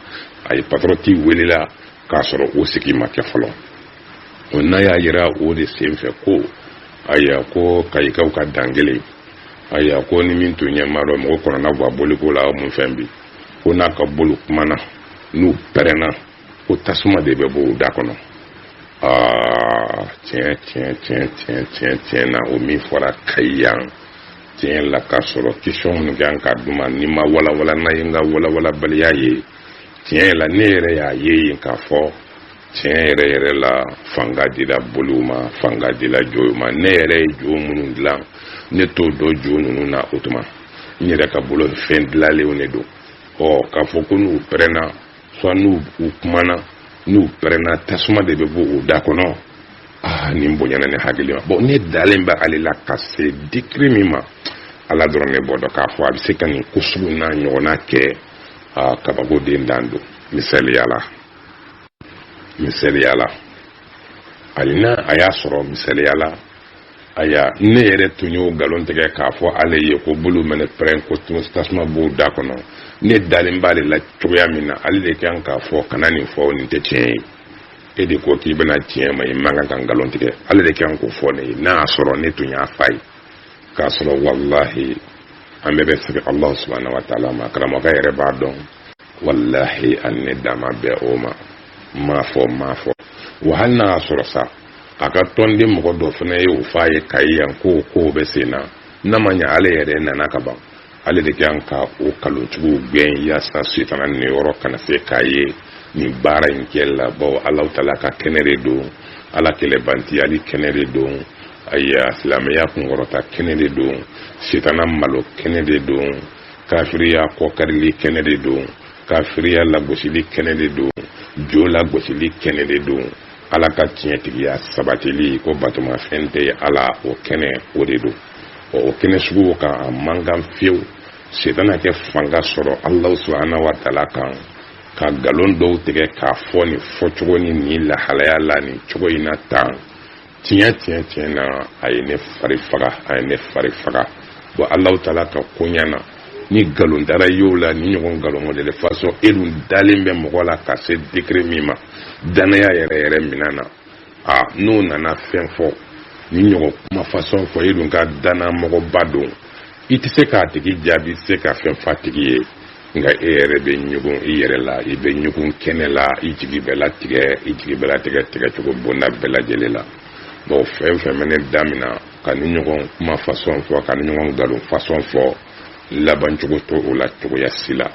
a ye patrɔti welela k'a sɔrɔ o sigi ma kɛ fɔlɔ o n'a y'a yira o de senfɛ ko aya ko Kayikaw ka dangele aya ko ni min tun ɲɛ maa dɔ mɔgɔ kɔnɔna bɔ a boliko la mun fɛn bi ko n'a ka bolo kumana n'u pɛrɛnna ko tasuma de bɛ bɔ o da kɔnɔ tiɲɛ na o min fɔra Kayi yan tiɲɛ la k'a sɔrɔ question minnu kɛ an ka duma ni ma walawala n'a ye n ka walawalabaliya ye tiɲɛ la ne yɛrɛ y'a ye yen k'a fɔ tiɲɛ yɛrɛ la fanga dira bolow ma fanga dira jow ma ne yɛrɛ ye jo minnu dilan ne t'o dɔn jo ninnu na o tuma n yɛrɛ ka bolo fɛn dilanlenw de don k'a fɔ ko n'u pɛrɛnna soit n'u kumana n'u pɛrɛnna tasuma de bɛ bɔ o da kɔnɔ nin bonyana ne hakili ma bon ne dalen bɛ ale la ka se dikiri min ma ala dɔrɔn ne bɔ dɔn k'a fɔ a bɛ se ka nin ko sugu n'a ɲɔgɔnna kɛ kabako den dan don misaliya la hali n'a a y'a sɔrɔ misaliya la ne yɛrɛ tun y'o nkalon tigɛ k'a fɔ ale ye ko bolo mɛnɛ pɛrɛn ko tasuma b'o da kɔnɔ ne dalen b'ale la cogoya min na ale de kan k'a fɔ kana nin fɔ nin tɛ tiɲɛ ye e de ko k'i bɛna tiɲɛ ma i man kan ka nkalon tigɛ ale de kan k'o fɔ ne ye n'a y'a sɔrɔ ne tun y'a fa ye k'a sɔrɔ walahi an bɛɛ bɛ segin Alahu subhanahu wa ta'ala ma karamɔgɔ yɛrɛ b'a dɔn walahi an ne dama bɛ o ma m'a fɔ wa hali n'a y'a sɔrɔ sa a ka tɔnden mɔgɔ dɔ fana ye o f'a ye Kayi yan ko bɛ sen na n'a ma ɲɛ ale yɛrɛ nana ka ban ale de kan ka o kalontigiw gɛn yaasa sitana nin yɔrɔ kana se k'a ye nin baara in kɛ la bawo Alahu Taala ka kɛnɛ de don ala kɛlɛbantiyali kɛnɛ de don silamɛya kunkɔrɔta kɛnɛ de don sitana malo kɛnɛ de don kafiriya kɔkarili kɛnɛ de don kafiriya lagosili kɛnɛ de don jo lagosili kɛnɛ de don ala ka tiɲɛtigiya sabatili ko batomafɛn tɛ ala o kɛnɛ o de don o kɛnɛ sugu kan a man kan fiyewu sitana kɛ fanga sɔrɔ Alahu subhanahu wa ta'ala kan ka nkalon dɔw tigɛ k'a fɔ nin fɔcogo ni nin lahalaya la nin cogo in na tan tiɲɛ na a ye ne fari faga bon Alahu Taala ka koɲa na ni nkalon dara y'o la ni ɲɔgɔn nkalon de façon e dun dalen bɛ mɔgɔ la ka se degré min ma danaya yɛrɛ minɛn na n'o nana fɛn fɔ ni ɲɔgɔn kuma façon fɔ e dun ka dana mɔgɔba don i tɛ se k'a tigi jaabi i tɛ se ka fɛn fa tigi ye nga ere be nyugun iyere la ibe nyugun kenela ijigi bela tige chugo bona bela jelela bo fem mene damina kan nyugun kuma façon fo kan nyugun galo façon fo laban chugo to ola chugo ya sila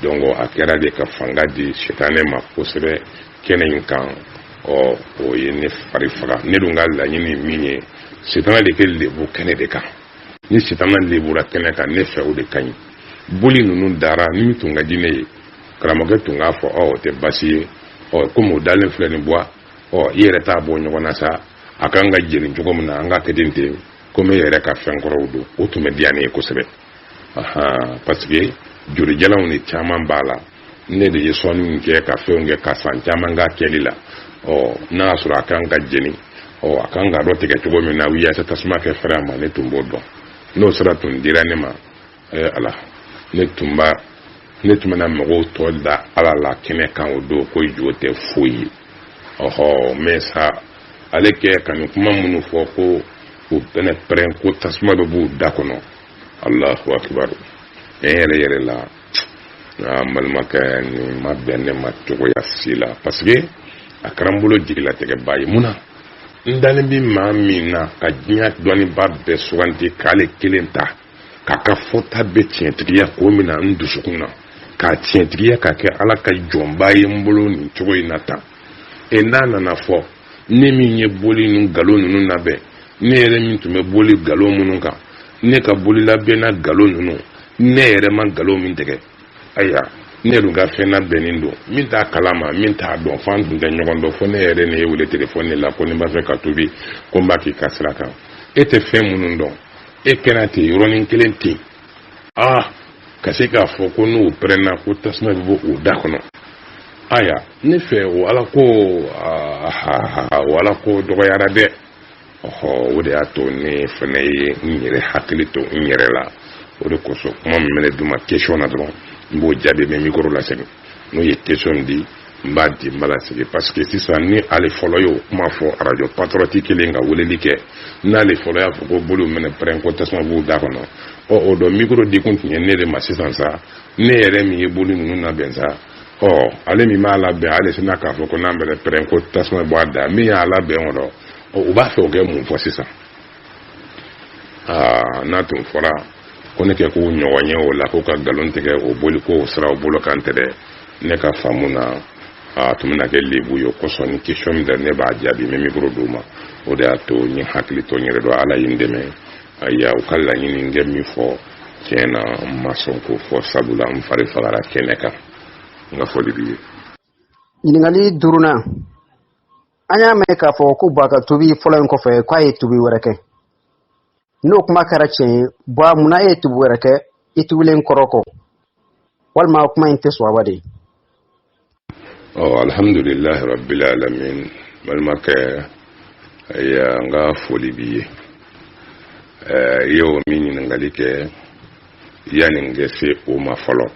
dongo akera de ka fanga di shetane ma posebe kenen kan o yene farifara ne dunga la nyini minye shetane de ke lebu kene de kan ni shetane lebu ra kene kan ne fe o de kan boli nunu dara ni tunga dine karamoke tunga fo te basi comme dalen fleni bois yere ta bo nyona sa akanga jeli njogo mna anga kedinte comme yere ka fenkoro do otume diane ko sebe parce que juri jalaw ni chaman bala ne de yeson nke ka feunge ka san chaman ga kelila na sura akanga jeni akanga do tege to gomi na wiya sa tasma ke fera ma ne tumbo do no sura tun dirane ma ala ne tuma na mɔgɔw tɔ da ala la kɛnɛ kan o don ko jo tɛ foyi mais sa ale kɛ ka nin kuma minnu fɔ ko o bɛnɛ pɛrɛn ko tasuma bɛ b'u da kɔnɔ Allahu akbar yɛrɛ la balimakɛ nin ma bɛn ne ma cogoya si la parce que a kɛra n bolo jigilatigɛ ba ye munna n dalen bi maa min na ka diɲɛ dɔnniba bɛɛ suganti k'ale kelen ta k'a ka fɔta bɛ tiɲɛtigiya ko min na n dusukun na k'a tiɲɛtigiya ka kɛ ala ka jɔnba ye n bolo nin cogo in na tan n'a nana fɔ ne min ye boli ninnu nkalon ninnu labɛn ne yɛrɛ min tun bɛ boli nkalon minnu kan ne ka boli labɛnna nkalon ninnu ne yɛrɛ ma nkalon min tigɛ ayiwa ne dun ka fɛn labɛnnen don min t'a kalama min t'a dɔn f'an tun tɛ ɲɔgɔn dɔn fo ne yɛrɛ ne ye wele telefɔni de la ko ni n b'a fɛ ka tobi ko n b'a k'i ka sira kan e tɛ fɛn minnu dɔn e kɛra ten yɔrɔnin kelen ten ka se k'a fɔ ko n'o pɛrɛnna ko tasuma bɛ bɔ o da kɔnɔ aya ne fɛ o ala ko dɔgɔyara dɛ o de y'a to ne fana ye n yɛrɛ hakili to n yɛrɛ la o de kosɔn kuma min bɛ ne d'u ma question na dɔrɔn n b'o jaabi bɛ micro lasegin n'o ye question di n b'a di n b'a lasegin parce que sisan ni ale fɔlɔ y'o kuma fɔ radio patriote kelen ka weleli kɛ n'ale fɔlɔ y'a fɔ ko boliw minɛ pɛrɛn ko tasuma b'u da kɔnɔ o dɔn micro di kun tun ye ne de ma sisan sa ne yɛrɛ min ye boli ninnu labɛn sa ale min b'a labɛn ale sina k'a fɔ ko n'an bɛrɛ pɛrɛn ko tasuma bɔ a da min y'a labɛn o rɔ u b'a fɛ o kɛ mun fɔ sisan n'a tun fɔra ko ne kɛ k'u ɲɔgɔn ye o la ko ka nkalon tigɛ o boli ko o sira o bolo kan tɛ dɛ ne ka faamu na tun bɛna kɛ lebu ye o kosɔn ni question min dɛ ne b'a jaabi mɛ micro d'u ma o de y'a to n ye hakili to n yɛrɛ dɔn ala ye n dɛmɛ ayiwa u ka laɲini kɛ min fɔ tiɲɛ na n ma sɔn k'o fɔ sabula n fari fagara kɛnɛ kan n ka fɔli b'i ye. ɲininkali duurunan an y'a mɛn k'a fɔ ko bɔ a ka tobi fɔlɔ in kɔfɛ k'a ye tobi wɛrɛ kɛ n'o kuma kɛra tiɲɛ ye bɔn munna e ye tobi wɛrɛ kɛ i tobilen kɔrɔ kɔ walima kuma in tɛ sɔrɔba de. alhamdulilahi rabbil alamin balimakɛ n ka foli b'i ye i y'o min ɲininkali kɛ yanni n ka se o ma fɔlɔ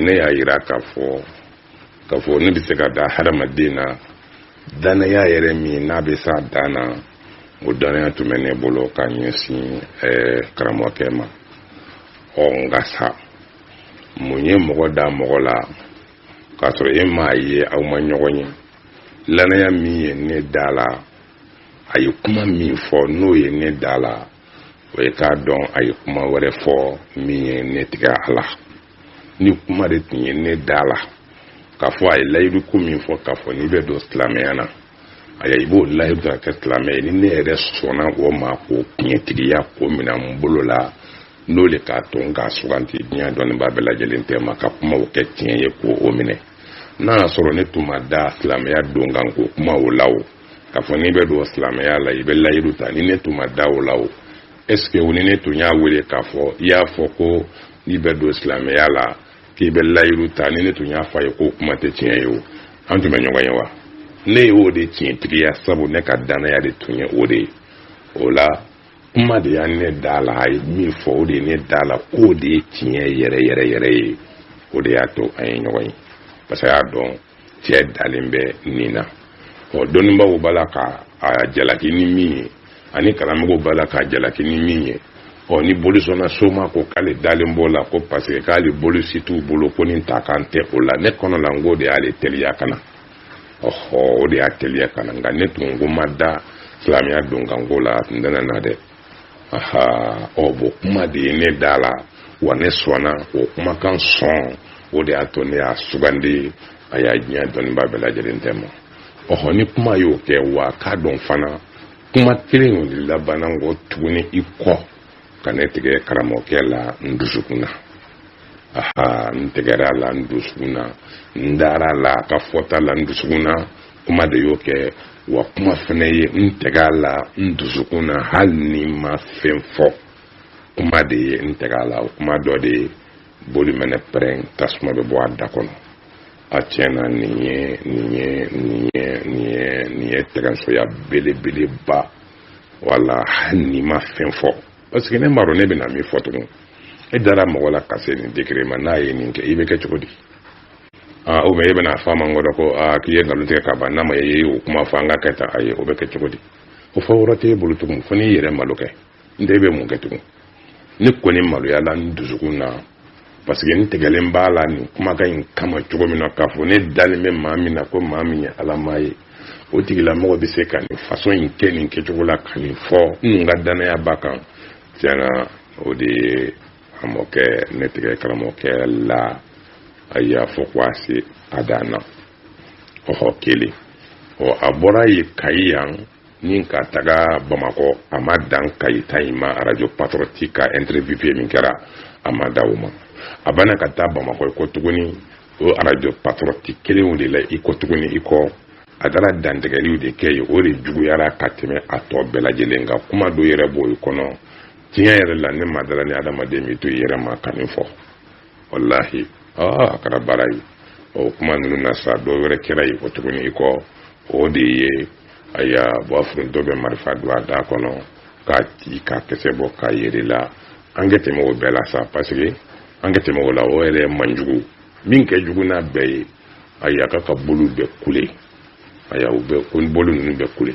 ne y'a yira k'a fɔ ne bɛ se ka da hadamaden na danaya yɛrɛ min n'a bɛ s'a dan na o danaya tun bɛ ne bolo ka ɲɛsin karamɔgɔkɛ ma nka sa mun ye mɔgɔ da mɔgɔ la k'a sɔrɔ e m'a ye aw ma ɲɔgɔn ye danaya min ye ne da la a ye kuma min fɔ n'o ye ne da la o ye k'a dɔn a ye kuma wɛrɛ fɔ min ye ne tigɛ a la ni kuma de tun ye ne da la k'a fɔ a ye layidu ko min fɔ k'a fɔ n'i bɛ don silamɛya na ayiwa i b'o layidu ka kɛ silamɛ ye ni ne yɛrɛ sɔnna o ma k'o tiɲɛtigiya ko minɛ n bolo la n'o de k'a to n k'a suganti diɲɛ dɔnnibaa bɛɛ lajɛlen tɛ ma ka kuma o kɛ tiɲɛ ye k'o minɛ n'a y'a sɔrɔ ne tun ma da silamɛya don kan k'o kuma o la o k'a fɔ n'i bɛ don silamɛya la i bɛ layidu ta ni ne tun ma da o la o est-ce que ni ne tun y'a wele k'a fɔ i y'a fɔ ko n'i bɛ don silamɛya la k'i bɛ layidu ta ni ne tun y'a fɔ a ye k'o kuma tɛ tiɲɛ ye o an tun bɛ ɲɔgɔn ye wa ne y'o de tiɲɛtigiya sabu ne ka danaya de tun ye o de ye o la kuma de y'a ne da la a ye min fɔ o de ye ne da la k'o de ye tiɲɛ yɛrɛ yɛrɛ yɛrɛ ye o de y'a to an ye ɲɔgɔn ye parce que a y'a dɔn cɛ dalen bɛ nin na dɔnnibaw b'a la ka a jalaki ni min ye ani karamɔgɔw b'a la k'a jalaki ni min ye ni boli sona soma ko kale dalimbo la ko parce que kale boli situ bolo ko ni takante o la ne kono la ngode ale telia kana o de atelia kana ngane tungu mada islamia donga ngola ndana nade bo kuma de ne dala wane sona o kuma kan son o de atone a sugandi aya nya don babela jelen temo ni kuma yo ke wa ka don fana kuma tirin lilla banango tuguni iko kanetege karamo ke la ndusukuna ntegera la ndusukuna ndara la ka fota la ndusukuna kuma de yo ke wa kuma fene ye ntega la ndusukuna hal ni ma fenfo kuma de ntega la kuma do de boli mene preng tasma be bo adda kono atiena niye tegan so ya bele ba wala ni ma fenfo parce que ne maro ne be na mi foto e dara mo wala kaseni decrement na ye ninke ibe ke chukudi o be na fama ngodo ko kiye ngalute ka ba na ma ye o kuma fanga kata aye o be ke chukudi o fawrate bulutum fani yere maluke ndebe mu ketu ni ko ni malu ya lan duzukuna parce que ni tegalen bala ni kuma ka in kama chugo mina kafo ne dali me mami na ko mami ala mai o tigila mo be se kan façon in ken ke chugo la kan fo nga dana ya baka tiana o de amoke ne tege karamoke la aya fo kwasi adana o kele o abora yi kayan ninka taga Bamako amadan kayitaima radio patriotica interview min kera amadawuma abana kata Bamako ko tuguni o radio patriotique kele de la iko tuguni iko adala dandegeli de kay o re jugu yara kateme ato bela jelenga kuma do yere boy kono tiya yere la ne madala ni adama de mi to yere ma kanifo wallahi akara barai o kuma nunu nasa do yere kera iko tuguni iko o de ye aya bo afrun dobe marifa do ada kono ka ti ka kesebo ka yere la angete mo bela sa parce que angete mo la o ele manjugu min ke jugu na be aya ka bulu be kule aya ube kun bolu nu be kule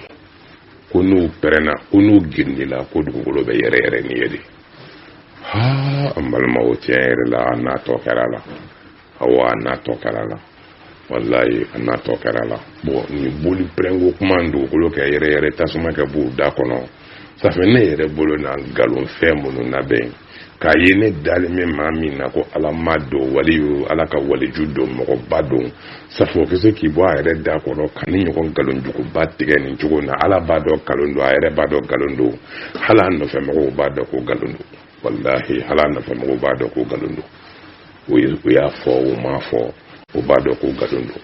kunu perena kunu gindila ko dugulo be yere ni yedi amal ma o tiere la na to karala awa na to karala wallahi na to karala bo ni bolu prengo kumando ko ke yere tasuma ka bu da kono sa fe ne yere bolu na galon femo no na ben ka yene dalime mami na ko alamado waliyu alaka walijudo mo badon safo kese ki bo ayre da ko no kanin ko galon juko batige ni jugo na ala bado kalondo ayre bado galondo hala no fe mo bado ko galondo wallahi hala no fe mo bado ko galondo we ya fo o ma fo o bado ko galondo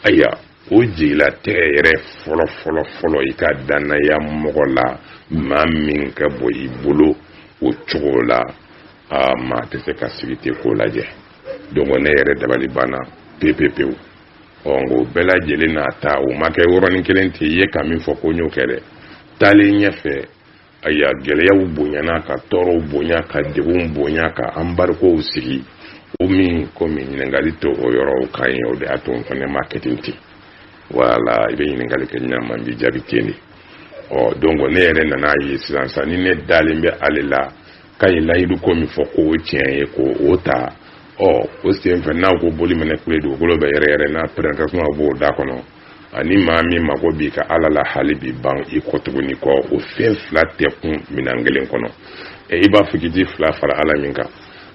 aya o jila tere folo ika dana ya mogola mami ka boyi bulu o chola ma te se kasivite ko laje donc on est dabali bana ppp ongo bela jele na ta o make woroni kelenti ye kamin fo ko nyokere tali nyefe aya gele ya ubonya na ka toro ubonya ka debum bonya ka ambar ko usigi o mi ko mi ngalito o yoro kan o de aton fane marketing ti wala ibe ngali kenya mambi jabiteni donc on est na yi silansa ni ne dalimbe alela kay laydu ko mi foko tien ko ota o se en na ko boli mena kuledo ko lo be yere na présentation abo da kono ani mami mako bi ka alala halibi ban iko tuguni ko o fe flatte kun minangelen kono e iba fikiji fla fara ala minka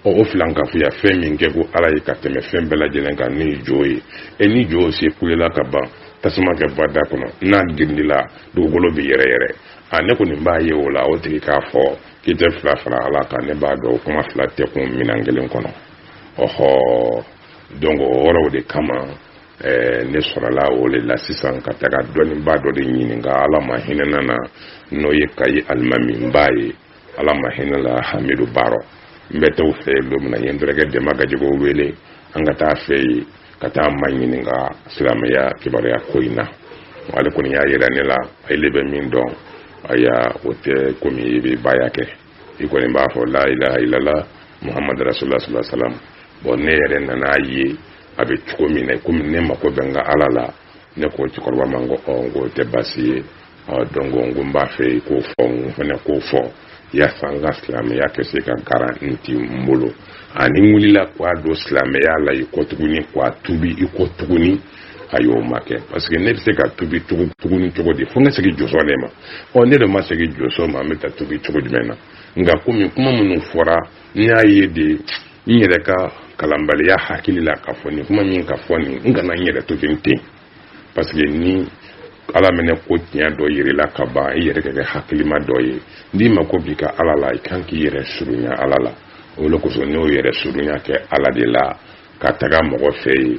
o flanka fu ya fe minke ko ala yi ka teme fembela jelenga ni joyi e ni jo se kulela ka ban tasuma ke bada kono na gindila do golo be yere ane ko ni ba ye wala o tiki ka fo kite fla ala ka ne ba do kuma flatte kun minangelen kono donc oro de kama ne sorala o le la 600 ka taga doni ba do de nyininga ala ma hinana no ye kay almami mbaye ala ma hinala hamidu baro mbeto fe lum na yendrege de magaji go wele angata fe kata manyininga islamia kibare koina wale kuni ya yelane la ilebe min don aya wote komi bi bayake iko ni ba fo la ilaha illallah muhammad rasulullah sallallahu alaihi wasallam bonere na yi abe chukomi na komi ne mako benga alala ne ko chikorwa mango ongo te basi dongo ngumba fe ko fo fene ko fo ya sanga silamɛya kɛ se ka garanti n bolo ani wulila kwa do silamɛya la i kɔ tuguni kwa tubi i kɔ tuguni a y'o ma kɛ parce que ne bɛ se ka tubi tuguni cogo di fo n ka segin jɔsɔn de ma ne de ma segin jɔsɔn ma n bɛ taa tubi cogo jumɛn na nka komi kuma minnu fɔra n y'a ye de n yɛrɛ ka kalanbaliya hakili la ka fɔ nin kuma min ka fɔ nin n kana n yɛrɛ to ten ten parce que ni ala mene ko tiɲɛ dɔ yirila ka ban i yɛrɛ ka kɛ hakilima dɔ ye n'i ma ko b'i ka ala la i kan k'i yɛrɛ surunya ala la o le kosɔn n'o yɛrɛ surunya kɛ ala de la ka taga mɔgɔ fɛ ye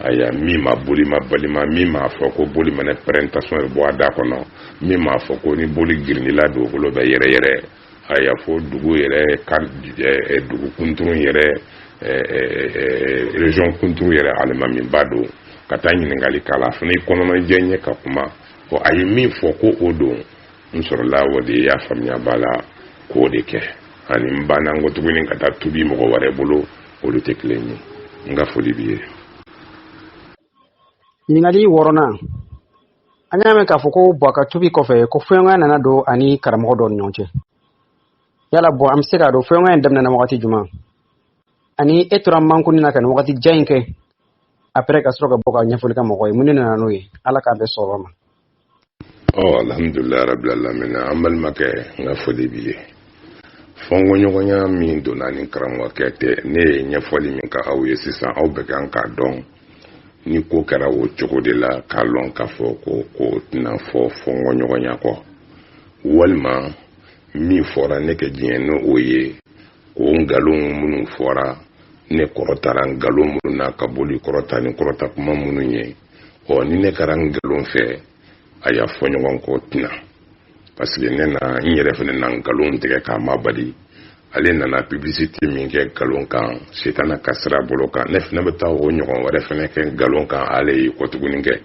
aya min ma boli ma balima min m'a fɔ ko boli mana présentation ye bɔ a da kɔnɔ min m'a fɔ ko ni boli girinila dugukolo bɛ yɛrɛ yɛrɛ aya fo dugu yɛrɛ dugu kunturu yɛrɛ région kunturu yɛrɛ alimaminba don ka taa ɲininkali k'a la fana i kɔnɔnajɛ ɲɛ ka kuma a ye min fɔ ko o don n sɔrɔla o de y'a faamuya b'a la k'o de kɛ ani n banna n ko tuguni ka taa tubi mɔgɔ wɛrɛ bolo olu tɛ kelen ye n ka foli b'i ye. ɲininkali 6nan an y'a mɛn k'a fɔ ko bɔn ka tubi kɔfɛ ko fɛnɲɔgɔnya nana don ani karamɔgɔ dɔ ni ɲɔgɔn cɛ yala bɔn an bɛ se k'a dɔn fɛnɲɔgɔnya in daminɛna wagati jumɛn ani e tora mankuni na ka nin wagati jan in kɛ après ka sɔrɔ ka bɔ ka ɲɛfɔli ka mɔgɔ ye mun de nana n'o ye ala k'a bɛɛ sɔrɔ ma. alhamdulilayi rabil alamin an balimakɛ n ka foli b'i ye fɔnkɔɲɔgɔnya min donna ni karamɔgɔkɛ tɛ ne ye ɲɛfɔli min ka aw ye sisan aw bɛ kan k'a dɔn ni ko kɛra o cogo de la k'a lɔn k'a fɔ ko tɛna fɔ fɔnkɔɲɔgɔnya kɔ walima min fɔra ne ka diɲɛ n'o ye ko nkalon minnu fɔra ne kɔrɔtara nkalon minnu na ka boli kɔrɔta ni kɔrɔta kuma minnu ye ni ne kɛra nkalon fɛ a y'a fɔ ɲɔgɔn kɔ tɛna parce que ne na n yɛrɛ fana na nkalon tigɛ k'a ma bali ale nana publicité min kɛ nkalon kan setana ka sira bolo kan ne fana bɛ taa o ɲɔgɔn wɛrɛ fana kɛ nkalon kan ale ye kɔ tuguni kɛ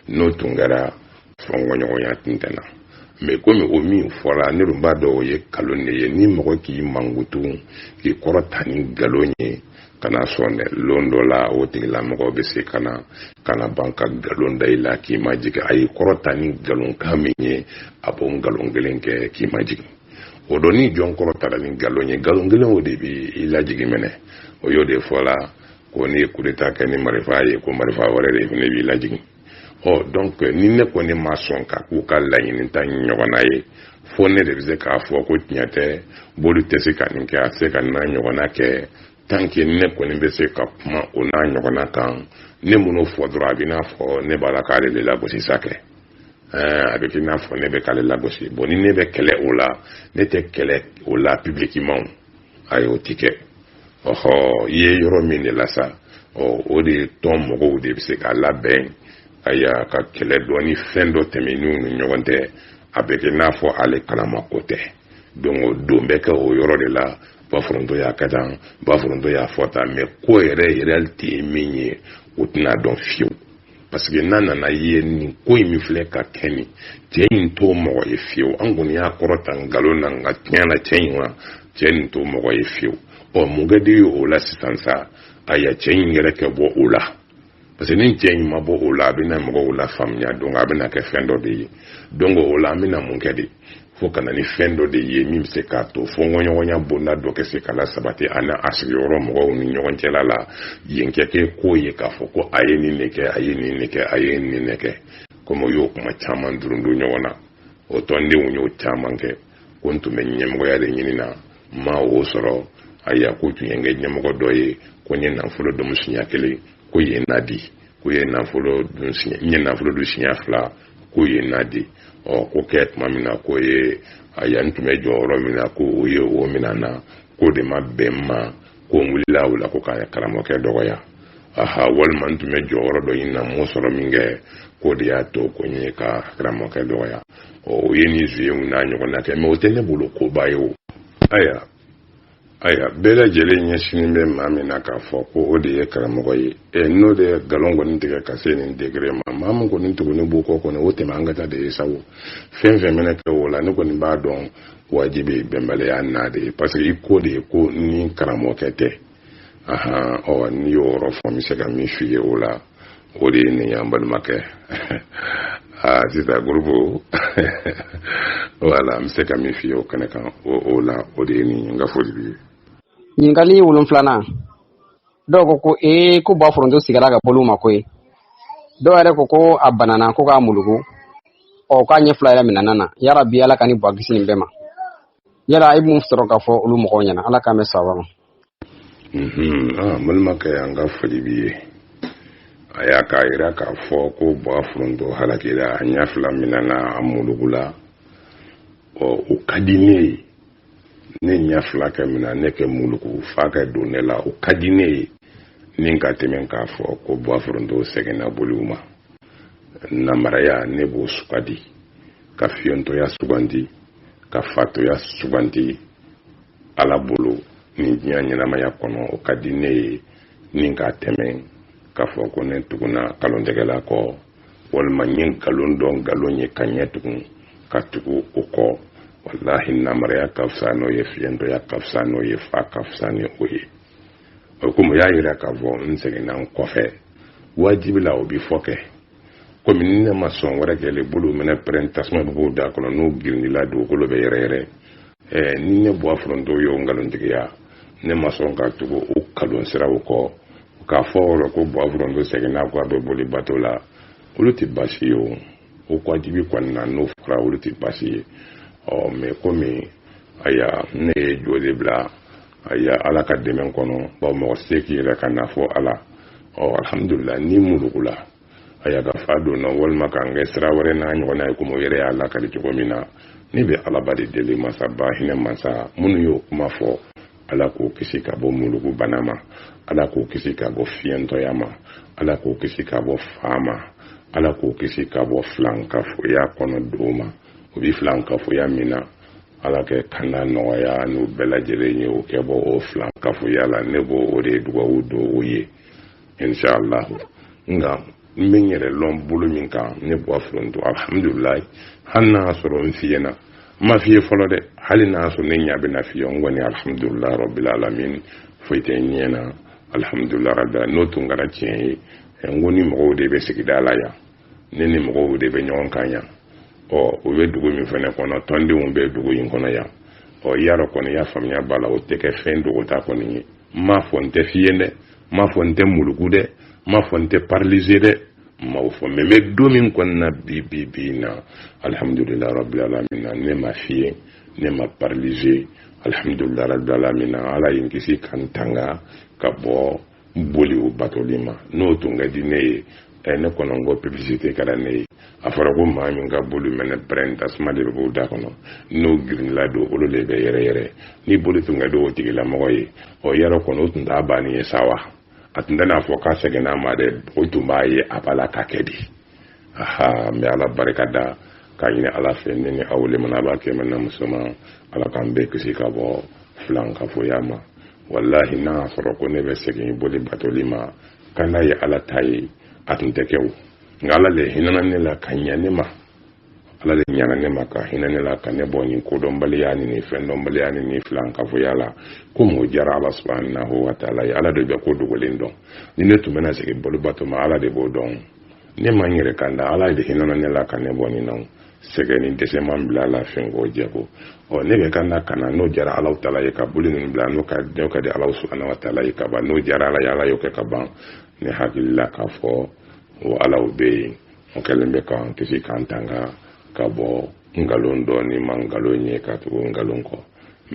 n'o tun kɛra fɔnkɔɲɔgɔnya tun tɛna mais komi o min fɔra ne dun b'a dɔn o ye nkalon de ye ni mɔgɔ k'i mankutu k'i kɔrɔta ni nkalon ye kana sɔn dɛ lon dɔ la o tigilamɔgɔ bɛ se ka na ban ka nkalon da i la k'i ma jigin a y'i kɔrɔta ni nkalonkan min ye a b'o nkalon kelen kɛ k'i ma jigin o dɔn ni jɔn kɔrɔtara ni nkalon ye nkalon kelen o de b'i lajigin minɛ o y'o de fɔla ko n'i ye coup d'état kɛ ni marifa ye ko marifa wɛrɛ de fana b'i lajigin donc ni ne kɔni ma sɔn ka k'u ka laɲini ta ɲɔgɔnna ye fo ne de bɛ se k'a fɔ ko tiɲɛ tɛ boli tɛ se ka nin kɛ a se ka n'a ɲɔgɔnna kɛ tant que ne kɔni bɛ se ka kuma o n'a ɲɔgɔnna kan ne minnu fɔ dɔrɔn a bɛ n'a fɔ ne b'a la k'ale de lagosi sa kɛ a bɛ k'i n'a fɔ ne bɛ k'ale lagosi bon ni ne bɛ kɛlɛ o la ne tɛ kɛlɛ o la publiquement ayi o ti kɛ i ye yɔrɔ min de la sa o de tɔn mɔgɔw de bɛ se k'a labɛn aya ka kɛlɛ dɔ ni fɛn dɔ tɛmɛn'u ni ɲɔgɔn tɛ a bɛ kɛ n'a fɔ ale kalama ko tɛ donc o don bɛ kɛ o yɔrɔ de la ba foronto y'a ka tan ba foronto y'a fɔ tan mais ko yɛrɛ réalité ye min ye o tɛna dɔn fiyewu parce que n'a nana ye nin ko in min filɛ ka kɛ nin cɛ in t'o mɔgɔ ye fiyewu an kɔni y'a kɔrɔta nkalon na nka tiɲɛ na cɛ in wa cɛ in t'o mɔgɔ ye fiyewu mun kɛ de ye o la sisan sa aya cɛ in yɛrɛ kɛ bɔ o la parce que ni cɛ in ma bɔ o la a bɛna mɔgɔw la faamuya donc a bɛna kɛ fɛn dɔ de ye donc o la an bɛna mun kɛ de fo ka na ni fɛn dɔ de ye min bɛ se k'a to fɔnkɔɲɔgɔnya bonda dɔ kɛ se ka la sabati a n'a a sigiyɔrɔ mɔgɔw ni ɲɔgɔn cɛla la yen kɛ kɛ ko ye k'a fɔ ko a ye nin de kɛ a ye nin de kɛ a ye nin de kɛ komi o y'o kuma caman durundu ɲɔgɔn na o tɔndenw y'o caman kɛ ko n tun bɛ ɲɛmɔgɔya de ɲini na n ma o sɔrɔ ayiwa ko tun ye n kɛ ɲɛmɔgɔ dɔ ye ko n ye nafolo dun siɲɛ kelen ko ye na di ko ye nafolo dun siɲɛ fila ko ye na di ko kɛ tuma min na ko ye aya n tun bɛ jɔyɔrɔ min na ko o ye o mina na ko de ma bɛn n ma ko n wulila o la ko k'a karamɔgɔkɛ dɔgɔya walima n tun bɛ jɔyɔrɔ dɔ ɲini na m'o sɔrɔ min kɛ ko de y'a to ko n ye ka karamɔgɔkɛ dɔgɔya o ye nin zuye n'a ɲɔgɔn na kɛ mais o tɛ ne bolo koba ye o aya bɛɛ lajɛlen ɲɛsinin bɛ maa min na k'a fɔ ko o de ye karamɔgɔ ye n'o de ye nkalon kɔni tigɛ ka se nin degré ma maa min kɔni tuguni b'o kɔ kɔni o tɛmɛ an ka taa de ye sago fɛn fɛn bɛna kɛ o la ne kɔni b'a dɔn wajibi bɛnbaliya n'a de ye parce que i ko de ye ko ni karamɔgɔkɛ tɛ n'i y'o yɔrɔ fɔ n bɛ se ka min f'i ye o la o de ye nin y'an balimakɛ sisa groupe wala mse ka min fiyo kana kan o la o de ni nga fodi bi Nyingali wulun flana do ko ko ba foronto sigara ga bolu makoy do are ko a banana ko ga mulugu o ka nye fla minana ya rabbi ala kani bo gisini bema yala ibu mustaro ka fo ulu mo nyana ala ka me sawama mulma ka nga fodi bi aya ka ira ka fo ko ba foronto halakira anya fla minana amulugula o kadine ne nya fla ka mina ne ke mulugu fa ka donela o kadine ninka temen ka fo ko bo foronto segena boluma na maraya ne bo sukadi ka fionto ya sugandi ka fato ya sugandi ala bolo ni nyanya ma ya kono o kadine ninka temen ka fo ko ne tuguna kalon degela ko wal manyin kalon don galonye kanyetukun ka tugu ko wallahi na maraya ka fsano ye fionto ya ka fsano ye fa ka fsani oye comme ya yira ka vo nsegena kofe wajibi la obi foke comme ni ne mason wara gele bulu mena prentasma bu da ko no girni la do ko lo be yere ni ne bo afronto yo ngalon diga ne mason ka tugo o kalon sira ko ka fo ro ko bo afronto segena ko be boli batola uluti basi yo o ko wajibi ko na no fra uluti basi o me comme aya ne jode bla aya ala ka demen kono ba mo seki re kana fo ala alhamdulillah ni mulugula aya ga fado no wol maka ngesra wore na nyo na ko mo yere ala ka di ko mina ni be ala badi dele masaba hina masa munu yo kuma fo ala ko kisi ka bo mulugu banama ala ko kisi ka bo fiento yama ala ko kisi ka bo fama ala ko kisi ka bo flanka fo ya kono doma obi flanka fo ya mina ala ke kana no ya no bela jere ni o ke bo o flan ka fu yala ne bo o de duwa wudo oye inshallah nga minyere lon bulu min ka ne bo afronto alhamdulillah hanna soro fiyena ma fiye folo de halina so ne nyabe na fiyo ngoni alhamdulillah rabbil alamin foite nyena alhamdulillah rabba no tungara chien ngoni mo de be sikidala ya ne ni mo de be nyon kanya o be dugu min fene kono tondi un be dugu yin kono ya o yaro kono ya famnya bala o teke fen dugu ta kono ni ma fonte fiende ma fonte mulugude ma fonte parliser de ma fo me do min konna bi na alhamdulillah rabbil alamin ne ma fie ne ma parliser alhamdulillah rabbil alamin ala yin kisi kantanga kabo boli o batolima no tunga dine ne kono ngo publicité kala ne afara ko ma mi nga bolu mena brand asma de bo da kono no green la do olo le be yere ni bolu tunga do tigi la moy o yaro kono tunda bani sawa atunda na fo ka segena ma de o tumba ye apala kakedi me ala barakada kayine ala fe ni awle mana ba ke manna musuma ala kan be kisi ka bo flan ka fo yama wallahi na afara ko ne be segeni boli batolima kana ya ala tayi atunte kew ngala le hinana ne la kanyane ma ala le nyana ne ma ka hinane la kane boni ko don baliyani ni fendon baliyani ni flanka fo yala ko mo jara ala subhanahu wa ta'ala ala de be ko dugolin don ni ne to mena sege bolu bato ma ala de bo don ne ma nyere kanda ala de hinana ne la kane boni non sege ni dese man bla la fengo jeko o ne be kanda kana no jara ala ta'ala ka bulin bla no ka de ka de ala subhanahu wa ta'ala ka ba no jara ala yala yo ka ban ne hakilla ka fo o ala ube o kelembe kan kisi kantanga kabo ngalon do ni mangalonye ka to ngalon ko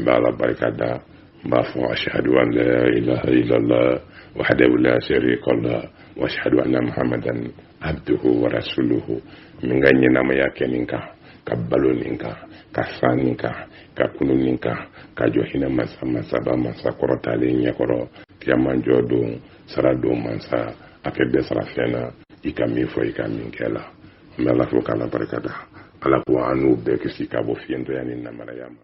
bala barkada ba fo ashhadu an la ilaha illallah wahdahu la sharika lah wa ashhadu anna muhammadan abduhu wa rasuluhu minganye nama yake ninka kabaloninka kasaninka kakununinka kajohina masaba masakorota le nyakoro kiamanjo do sarado mansa akebe sarafena ikami fo ikami kela mala fo kala barakada ala ko anu be kisi kabo fiendo yani na marayama